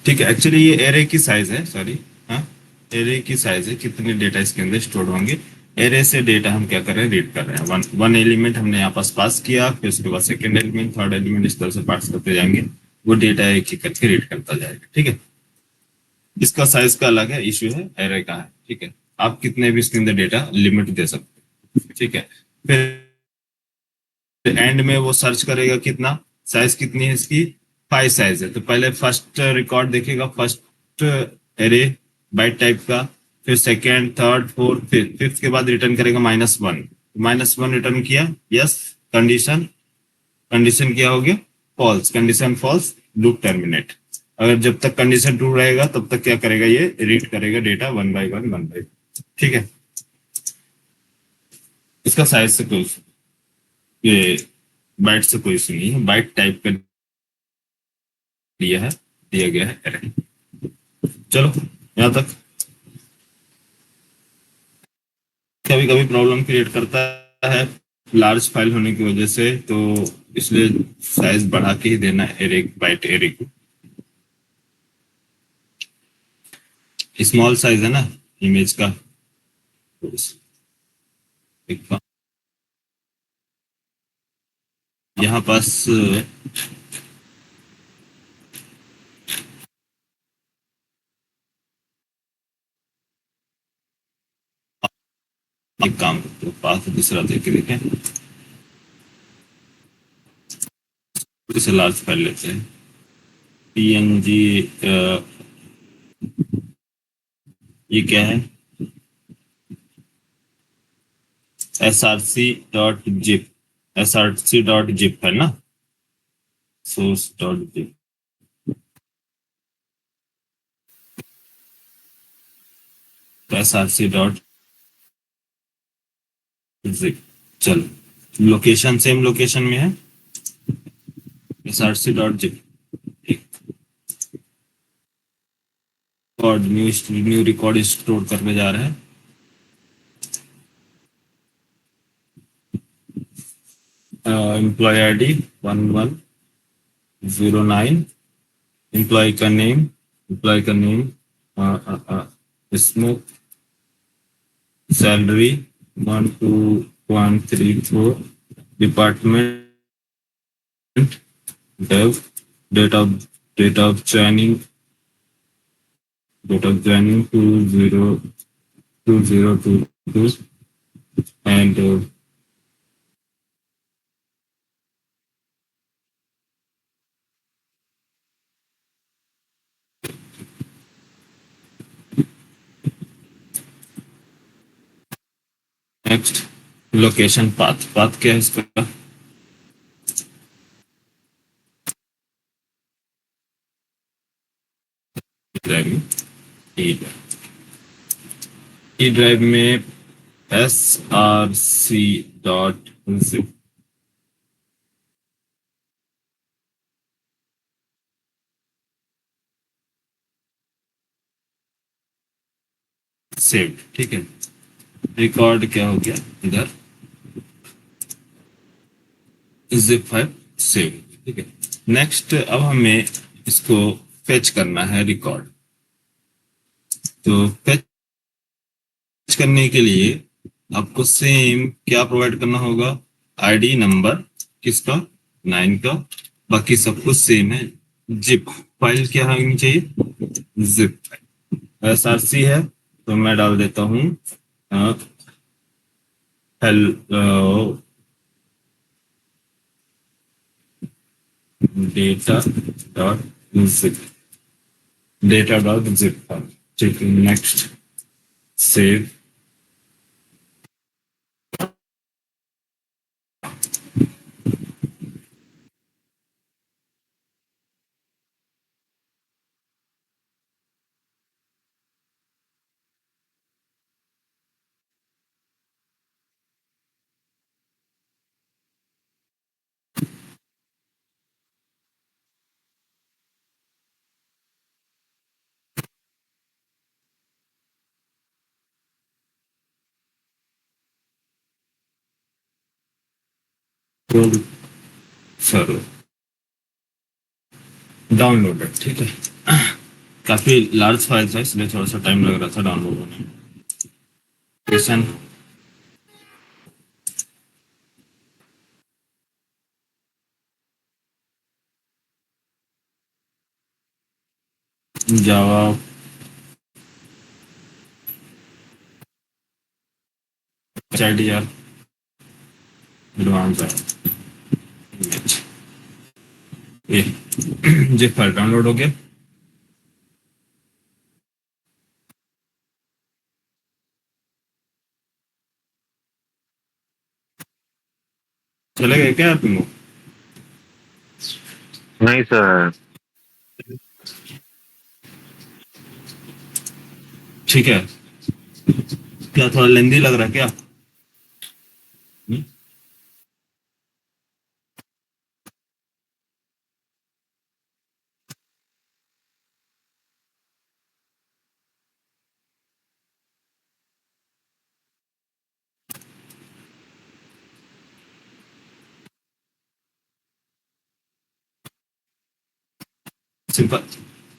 ठीक है, एक्चुअली ये एरे की साइज है, सॉरी। हाँ, एरे की साइज है, कितने डेटा इसके अंदर स्टोर होंगे। एरे से डेटा हम क्या कर रहे हैं? रीड कर रहे हैं। वन वन एलिमेंट हमने यहाँ पास किया, फिर उसके बाद सेकंड एलिमेंट, थर्ड एलिमेंट, इस तरह से पास करते जाएंगे। वो डेटा एक एक करके रीड करता जाएगा। ठीक है, इसका साइज का अलग है, इश्यू है एरे का है। ठीक है, आप कितने भी इसके अंदर डेटा लिमिट दे सकते हैं। ठीक है, फिर एंड में वो सर्च करेगा कितना साइज, कितनी है इसकी? 5 साइज है। तो पहले फर्स्ट रिकॉर्ड देखेगा, फर्स्ट एरे बाइट टाइप का, फिर second, third, fourth, fifth. Fifth के बाद रिटर्न करेगा -1। -1 रिटर्न किया, यस। कंडीशन, कंडीशन क्या हो गया? False. Condition false, loop terminate. अगर जब तक कंडीशन ट्रू रहेगा तब तक क्या करेगा? ये रीड करेगा data one by one, one by. ठीक है, इसका साइज से कोई, ये बाइट से कोई इशू नहीं है, बाइट टाइप का दिया गया है एरे। चलो यहाँ तक। कभी कभी प्रॉब्लम क्रिएट करता है लार्ज फाइल होने की वजह से, तो इसलिए साइज बढ़ा के ही देना एरे, बाइट एरे को। स्मॉल साइज है ना इमेज का, तो एक यहाँ पास एक काम करते हैं, पास दूसरा देख देखें, इसे लार्ज फाइल लेते हैं। पीएनजी, ये क्या है, src.zip, src.zip है ना, source.zip, src.zip। चलो लोकेशन सेम लोकेशन में है, src.zip। और न्यू रिकॉर्ड स्टोर करने जा रहे हैं। एम्प्लॉय आईडी 1109, एम्प्लॉय का नेम, इसमें salary 12.34, department dev, date of date of joining 2022, and next location path. Path क्या है इसका, ड्राइव में, ई ड्राइव में src.zip। सेव, ठीक है। रिकॉर्ड क्या हो गया इधर, जिप फाइल सेव, ठीक है। नेक्स्ट अब हमें इसको फेच करना है रिकॉर्ड। तो फेच करने के लिए आपको सेम क्या प्रोवाइड करना होगा, आईडी नंबर किसका, 9 का, बाकी सब कुछ सेम है। जिप फाइल क्या होनी चाहिए, जिप फाइल। एसआरसी है तो मैं डाल देता हूँ hello data dot zip, data dot zip file, ठीक है। नेक्स्ट सेव, सर्वर डाउनलोडेड, ठीक है। काफी लार्ज फाइल था इसलिए थोड़ा सा टाइम लग रहा था डाउनलोड होने में। क्वेश्चन जावा HIDR एडवांस इमेज, ये जिप फाइल डाउनलोड हो गया। चले गए क्या तुम लोग, नहीं सर। ठीक है। क्या थोड़ा लेंदी लग रहा है क्या, सिंपल,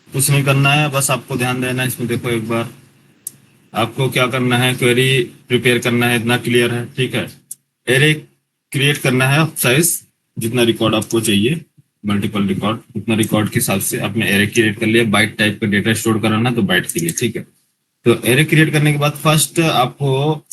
कुछ नहीं करना है, बस आपको ध्यान देना है इसमें। देखो एक बार आपको क्या करना है, क्वेरी प्रिपेयर करना है, इतना क्लियर है, ठीक है। एरे क्रिएट करना है साइज, जितना रिकॉर्ड आपको चाहिए, मल्टीपल रिकॉर्ड, उतना रिकॉर्ड के हिसाब से आपने एरे क्रिएट कर लिया। बाइट टाइप का डेटा स्टोर कराना तो बाइट के लिए, ठीक है। तो एरे क्रिएट करने के बाद फर्स्ट आपको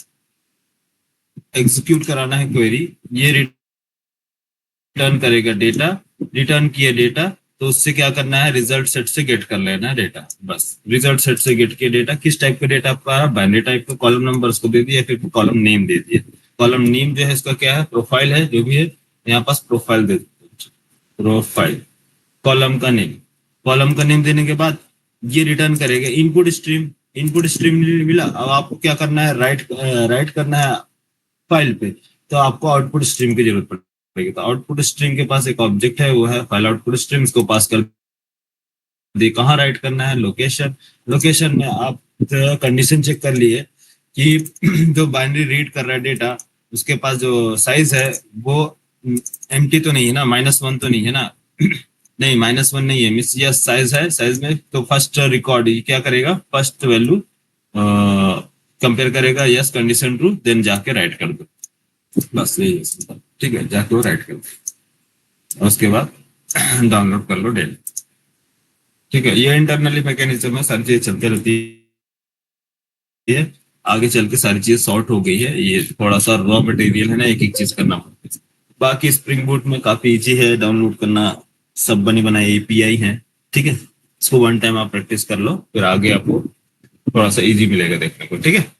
एग्जीक्यूट कराना है क्वेरी। ये रिटर्न करेगा डेटा, रिटर्न किया डेटा, तो उससे क्या करना है, रिजल्ट सेट से गेट कर लेना है डेटा। बस रिजल्ट सेट से गेट किया डेटा, किस टाइप का डेटा आपका आ रहा है, बाइनरी टाइप का, कॉलम नंबर उसको दे दिया, फिर कॉलम नेम दे दिया। कॉलम नेम जो है इसका क्या है, प्रोफाइल है, जो भी है यहाँ पास प्रोफाइल दे दीजिए, प्रोफाइल। कॉलम का नेम, कॉलम का नेम देने के बाद ये रिटर्न करेगा इनपुट स्ट्रीम। इनपुट स्ट्रीम मिला, अब आपको क्या करना है, राइट करना है फाइल पे, तो आपको आउटपुट स्ट्रीम की जरूरत पड़ेगी। तो आउटपुट स्ट्रीम के पास एक ऑब्जेक्ट है, वो है फाइल आउटपुट स्ट्रीम, इसको पास कर दे। कहाँ राइट करना है, लोकेशन। लोकेशन में आप कंडीशन चेक कर लिए कि जो बाइनरी रीड कर रहा है डेटा, उसके पास जो साइज है वो एम्प्टी तो नहीं है ना, -1 तो नहीं है ना नहीं, -1 नहीं है, मिस यस साइज है। साइज में तो फर्स्ट रिकॉर्ड क्या करेगा, फर्स्ट वैल्यू कंपेयर करेगा, यस कंडीशन ट्रू, देन जाके राइट कर दो, बस यही है, ठीक है। जाके वो राइट कर दो, और उसके बाद डाउनलोड कर लो डेली, ठीक है। ये इंटरनली मैकेनिज्म है, सारी चीजें चलते रहती है। आगे चल के सारी चीजें सॉर्ट हो गई है, ये थोड़ा सा रॉ मटेरियल है ना, एक एक चीज करना पड़ता है। बाकी स्प्रिंग बूट में काफी इजी है डाउनलोड करना, सब बनी बनाई एपीआई है, ठीक है। इसको वन टाइम आप प्रैक्टिस कर लो, फिर आगे आपको थोड़ा सा इजी मिलेगा देखने को, ठीक है।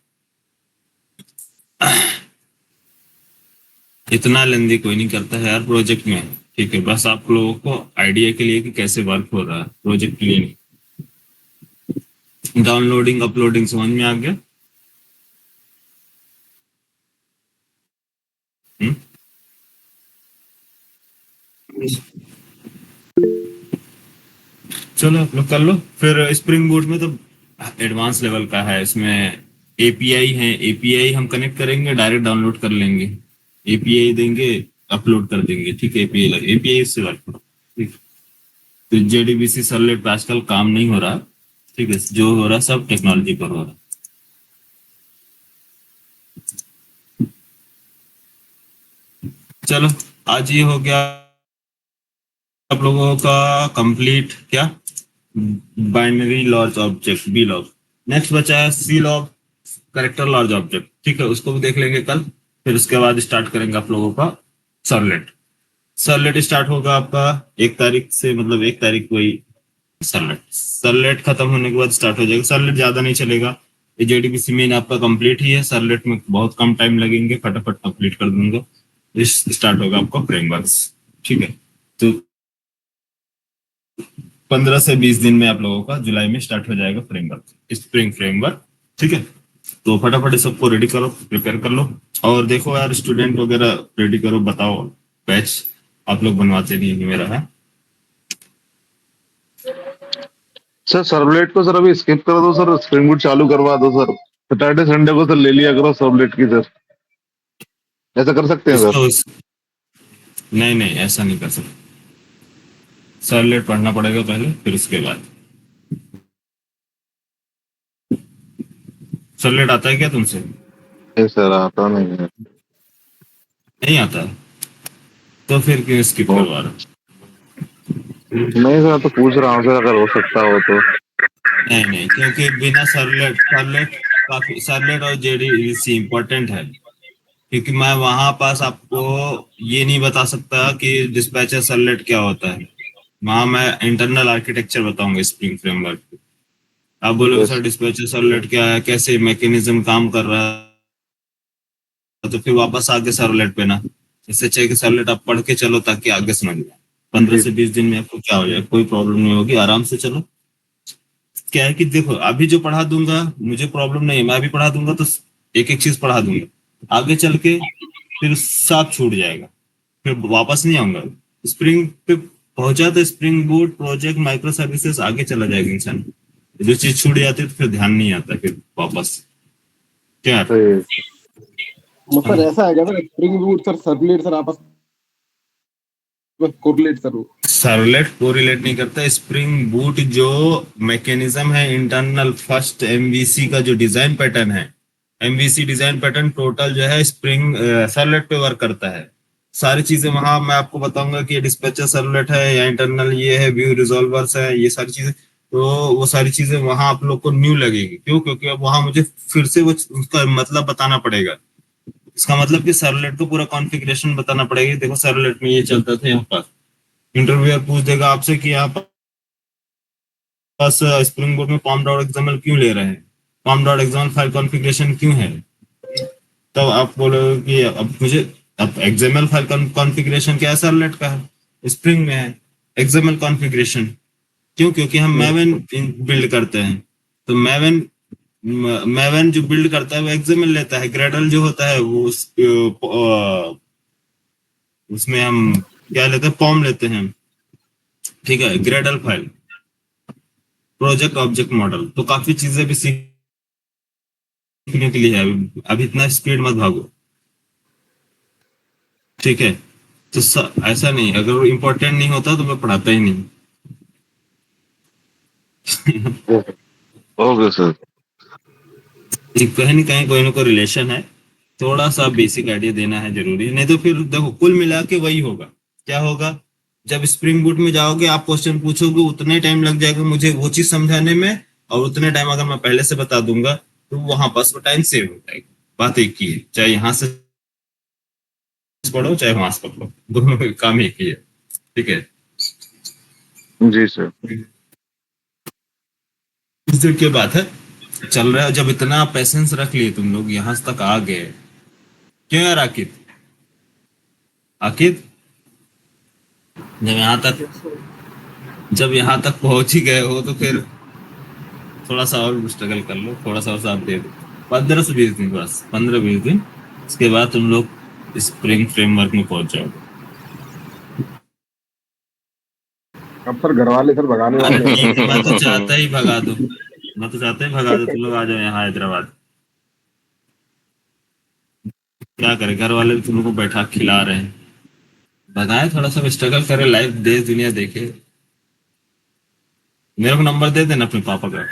इतना लेंदी कोई नहीं करता है यार प्रोजेक्ट में, ठीक है। बस आप लोगों को आइडिया के लिए कि कैसे वर्क हो रहा है, प्रोजेक्ट के लिए नहीं। डाउनलोडिंग अपलोडिंग समझ में आ गया? हम्म? चलो आप लोग कर लो। फिर स्प्रिंग बूट में तो एडवांस लेवल का है, इसमें एपीआई है, एपीआई हम कनेक्ट करेंगे, डायरेक्ट डाउनलोड कर लेंगे, एपीआई देंगे, अपलोड कर देंगे, ठीक है। एपीआई एपीआई से वर्क करो, ठीक। तो जेडीबीसी सर्वलेट पे आजकल काम नहीं हो रहा, ठीक है। जो हो रहा सब टेक्नोलॉजी पर हो रहा। चलो, आज ये हो गया आप लोगों का कंप्लीट, क्या, binary large object B log. Next बचा है C log, character large object, ठीक है। उसको भी देख लेंगे कल। फिर उसके बाद स्टार्ट करेंगे आप लोगों का सर्वलेट। सर्वलेट स्टार्ट होगा आपका 1 तारीख से, मतलब 1 तारीख को ही सर्वलेट। सर्वलेट खत्म होने के बाद स्टार्ट हो जाएगा। सर्वलेट ज्यादा नहीं चलेगा, ये जेडीबीसी मेन आपका कंप्लीट ही है। सर्वलेट में बहुत कम टाइम लगेंगे, फटाफट कंप्लीट कर दूंगा। इस स्टार्ट होगा आपका फ्रेमवर्क्स, ठीक है। तो 15 से 20 दिन में आप लोगों का जुलाई में स्टार्ट हो जाएगा फ्रेमवर्क, स्प्रिंग फ्रेमवर्क, ठीक है। तो फटाफट सबको रेडी करो, प्रिपेयर कर लो। और देखो यार, स्टूडेंट वगैरह रेडी करो, बताओ बैच आप लोग बनवाते नहीं है मेरा, है। सर सर्वलेट को सर अभी स्किप कर दो सर, स्प्रिंग बूट चालू करवा दो सर। सैटरडे संडे को सर ले लिया करो सर्वलेट की सर, ऐसा कर सकते हैं सर? इसको नहीं नहीं, ऐसा नहीं कर सकते। सर्वलेट पढ़ना पड़ेगा पहले, फिर उसके बाद। सर्वलेट आता है क्या तुमसे? नहीं सर, आता नहीं है। नहीं आता है? तो फिर क्यों स्किप तो करवा रहे हो? नहीं सर, तो पूछ रहा हूँ सर, अगर हो सकता हो तो। नहीं नहीं, क्योंकि बिना सर्वलेट, सर्वलेट काफी, सर्वलेट और जेडीबीसी इंपॉर्टेंट है। क्योंकि मैं वहां पास आपको ये नहीं बता सकता कि डिस्पैचर सर्वलेट क्या होता है। वहां मैं इंटरनल आर्किटेक्चर बताऊंगा स्प्रिंग फ्रेमवर्क। आप बोलोगे यस। सर डिस्पैचर सर्वलेट क्या है, कैसे मैकेनिज्म काम कर रहा है, तो फिर वापस आगे सर्वलेट पे ना। इससे चाहिए कि सर्वलेट आप पढ़ के चलो, ताकि आगे समझ में। पंद्रह जी। से बीस दिन में आपको क्या हो जाए, कोई प्रॉब्लम नहीं होगी, आराम से चलो। क्या है कि देखो, अभी जो पढ़ा दूंगा मुझे प्रॉब्लम नहीं है, मैं अभी पढ़ा दूंगा तो एक एक चीज पढ़ा दूंगा, आगे चल के फिर साथ छूट जाएगा, फिर वापस नहीं आऊंगा। स्प्रिंग पे पहुंचा तो spring boot project micro services आगे चला जाएगा इंसान। जो चीज छूट जाती है तो फिर ध्यान नहीं आता फिर वापस, क्या है सही। सर ऐसा है क्या sir, spring boot sir servlet sir आपस में कोरिलेट सर? सर्वलेट को रिलेट नहीं करता। स्प्रिंग बूट जो मैकेनिज्म है इंटरनल, फर्स्ट एमवीसी का जो डिजाइन पैटर्न है, एमवीसी डिजाइन पैटर्न टोटल जो है स्प्रिंग सर्वलेट पे वर्क करता है। सारी चीजें वहां मैं आपको बताऊंगा कि ये डिस्पैचर सर्वलेट है या इंटरनल ये है, व्यू रिजॉल्वर्स है, ये सारी चीजें। तो वो सारी चीजें वहां आप लोग को न्यू लगेगी। क्यों? क्योंकि अब वहां मुझे फिर से वो उसका मतलब बताना पड़ेगा। इसका मतलब कि सर्वलेट को पूरा कॉन्फ़िगरेशन बताना पड़ेगा। देखो सर्वलेट में ये चलता था, यहाँ पर इंटरव्यूअर पूछ देगा आपसे कि आप पास स्प्रिंग बोर्ड में पॉम डॉट एक्सएमएल क्यों ले रहे हैं, पॉम डॉट एक्सएमएल फाइल कॉन्फ़िगरेशन क्यों है। तब आप बोलोगे कि अब मुझे, अब एक्सएमएल फाइल कॉन्फ़िगरेशन क्या है, सर्वलेट का है, स्प्रिंग में है एक्सएमएल कॉन्फ़िगरेशन। क्यों? क्योंकि हम मैवन बिल्ड करते हैं। तो मैवन मैवन जो बिल्ड करता है वो एक्सएमएल लेता है। ग्रेडल जो होता है वो उसमें हम क्या लेते हैं, पॉम लेते हैं। ठीक है, Gradle file, project object model. तो काफी चीजें भी सीखने के लिए है। अभी इतना स्पीड मत भागो, ठीक है। तो ऐसा नहीं, अगर इम्पोर्टेंट नहीं होता तो मैं पढ़ाता ही नहीं। Okay sir. कहीं ना कहीं कोई ना कोई रिलेशन है। थोड़ा सा बेसिक आइडिया देना है जरूरी, नहीं तो फिर देखो कुल मिला के वही होगा। क्या होगा? जब स्प्रिंग बूट में जाओगे आप क्वेश्चन पूछोगे, उतने टाइम लग जाएगा मुझे वो चीज समझाने में, और उतने टाइम अगर मैं पहले से बता दूंगा तो वहां पास वो टाइम सेव हो जाएगा। बात एक ही है, चाहे यहाँ से पढ़ो चाहे वहां से पढ़ो, दोनों का काम एक ही है। ठीक है। जी सर। इस दिन की बात है, चल रहा है। जब इतना पैसेंस रख लिए तुम लोग, यहाँ तक आ गए। क्यों यार आकिब? आकिब, जब यहाँ तक जब यहाँ तक पहुंच ही गए हो तो फिर थोड़ा सा और स्ट्रगल कर लो, थोड़ा सा और साथ दे दो। 15 से 20 दिन, बस 15-20 दिन, इसके बाद तुम लोग स्प्रिंग फ्रेमवर्क में पहुंच जाओगे। अब सर घर वाले सर भगाने वाले हैं ठीक है, मैं तो सर। चाहता ही भगा दो, मैं तो चाहता ही भगा दो, तुम लोग आ जाओ यहाँ हैदराबाद। क्या करे, घर वाले भी तुम लोग को बैठा के खिला रहे हैं। बताए थोड़ा सा स्ट्रगल करे, लाइफ देश दुनिया देखे। मेरे को नंबर दे देना अपने पापा का,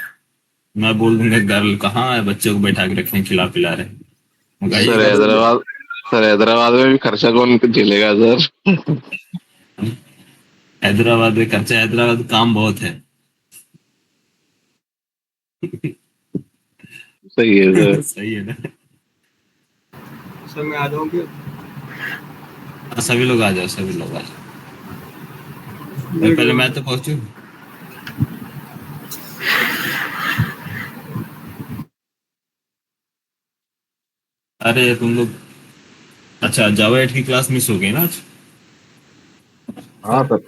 मैं बोल दूंगा गर्ल कहाँ है, बच्चे को बैठा के रखे हैं, खिला पिला रहे हैं। सर मंगाइएगा तो। हैदराबाद सर हैदराबाद में भी खर्चा कौन झेलेगा सर? हैदराबाद में खर्चा, हैदराबाद में काम बहुत है। सही है सर। सही है ना। सर मैं आ जाऊंगी। हाँ, सभी लोग आ जाओ, सभी लोग आ जाओ। पहले मैं तो पहुंचू। अरे तुम लोग, अच्छा जावा 8 की क्लास मिस हो गई ना आज? हाँ सर।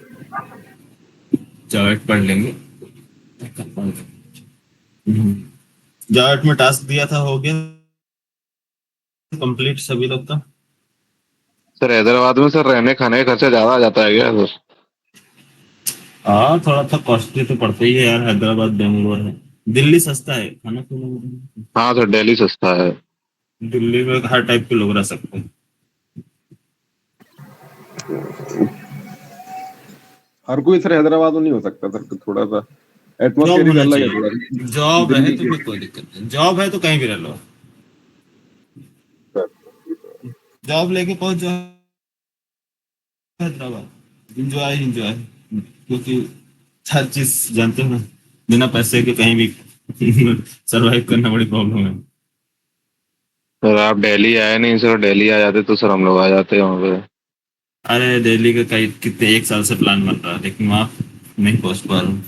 जावा 8 पढ़ लेंगे। जावा 8 में टास्क दिया था, हो गया कंप्लीट सभी लोग का? सर हैदराबाद में सर रहने खाने का खर्चा ज्यादा आ जाता है क्या सर? हाँ, थोड़ा सा कॉस्टली तो पड़ता ही है यार, हैदराबाद बेंगलोर है। दिल्ली सस्ता है खाना पीना में। हाँ सर दिल्ली सस्ता है। दिल्ली में हर टाइप के लोग रह सकते हैं। हर कोई सर हैदराबाद में नहीं हो सकता सर, तो थोड़ा सा जॉब एटमोसफेयर ही होना अलग है चाहिए, थोड़ा जॉब रहे दिल्ली तो के। फिर कोई दिक्कत नहीं, जॉब है तो कहीं भी रह लो। सर जॉब लेके पहुंच जाओ हैदराबाद, इंजॉय इंजॉय। क्योंकि हर चीज जानते हो ना, बिना पैसे के कहीं भी सरवाइव करना बड़ी प्रॉब्लम है। सर आप दिल्ली आए नहीं सर, दिल्ली आ जाते तो सर हम लोग आ जाते वहाँ पे। अरे दिल्ली का कई कितने एक साल से प्लान बन रहा है, लेकिन वहाँ नहीं पहुंच पा रहा हूँ।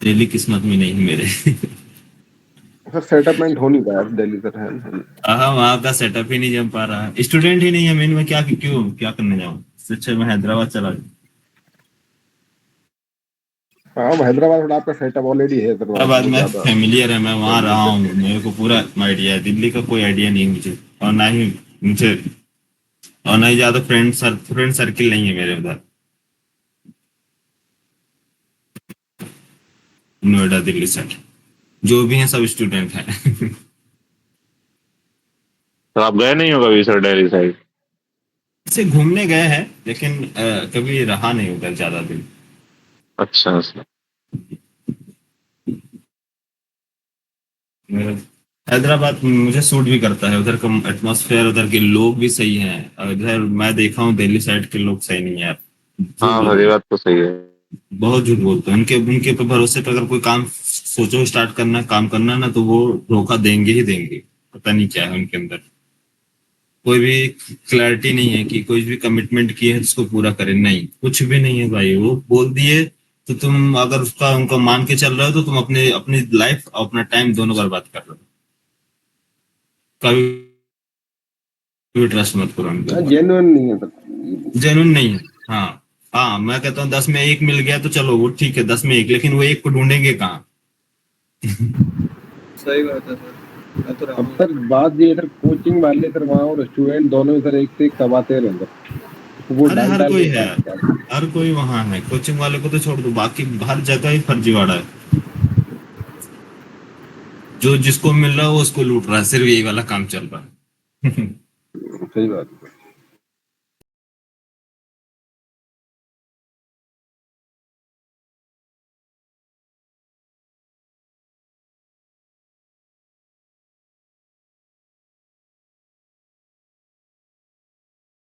दिल्ली किस्मत में नहीं है मेरे। सर सेटलमेंट हो नहीं पाया दिल्ली सर है। हाँ, वहाँ का सेटअप ही नहीं जम पा रहा है, स्टूडेंट ही नहीं है मेन। में क्या क्यों क्या करने जाऊँ, इससे अच्छा मैं हैदराबाद चला जाऊँ। हाँ हैदराबाद थोड़ा आपका सेटअप ऑलरेडी है सर, वहाँ हैदराबाद बहुत में ज्यादा। फेमिलियर है, मैं वहाँ रहा हूँ, मेरे को पूरा आइडिया है। दिल्ली का कोई आइडिया नहीं है मुझे, और ना ही मुझे, और ना ही ज्यादा फ्रेंड सर्किल नहीं है मेरे उधर, नोएडा दिल्ली साइड। जो भी हैं सब स्टूडेंट हैं। सर आप गए नहीं हो कभी सर दिल्ली साइड? से घूमने गए हैं, लेकिन कभी रहा नहीं उधर ज्यादा दिन। अच्छा सर। मेरा हैदराबाद मुझे सूट भी करता है, उधर का एटमॉस्फेयर, उधर के लोग भी सही हैं। इधर मैं देखा हूँ दिल्ली साइड के लोग सही नहीं है यार, झूठ हाँ सर, बोलते ये हैं, बात तो सही है। बहुत झूठ बोलते हैं। उनके उनके पे भरोसे पे अगर कोई काम सोचो स्टार्ट करना, काम करना ना, तो वो धोखा देंगे ही देंगे। पता नहीं क्या है उनके अंदर, कोई भी क्लैरिटी नहीं है कि कोई भी कमिटमेंट किए है तो उसको पूरा करें, नहीं, कुछ भी नहीं है भाई। वो बोल दिए तो तुम अगर उसका उनका मान के चल रहे हो तो तुम अपने अपनी लाइफ अपना टाइम दोनों बर्बाद कर रहे हो। कभी भी ट्रस्ट मत करो उनके ऊपर, जेन्युइन नहीं है सर। जेन्युइन नहीं है। हाँ, हाँ, मैं कहता हूँ 10 में 1 मिल गया तो चलो वो ठीक है, 10 में 1, लेकिन वो एक को ढूंढेंगे कहाँ? सही बात है सर, मैं तो रहा अब हूँ सर उधर। बात ये सर, कोचिंग वाले सर वहाँ और स्टूडेंट दोनों सर एक से एक कमाते रहे सर, वो अरे डाल हर डाल कोई के है, खाते हैं। हर कोई वहां है, कोचिंग वाले को तो छोड़ दो, बाकी हर जगह ही फर्जीवाड़ा है। जो जिसको मिल रहा है वो उसको लूट रहा है, सिर्फ यही वाला काम चल रहा है। सही बात है।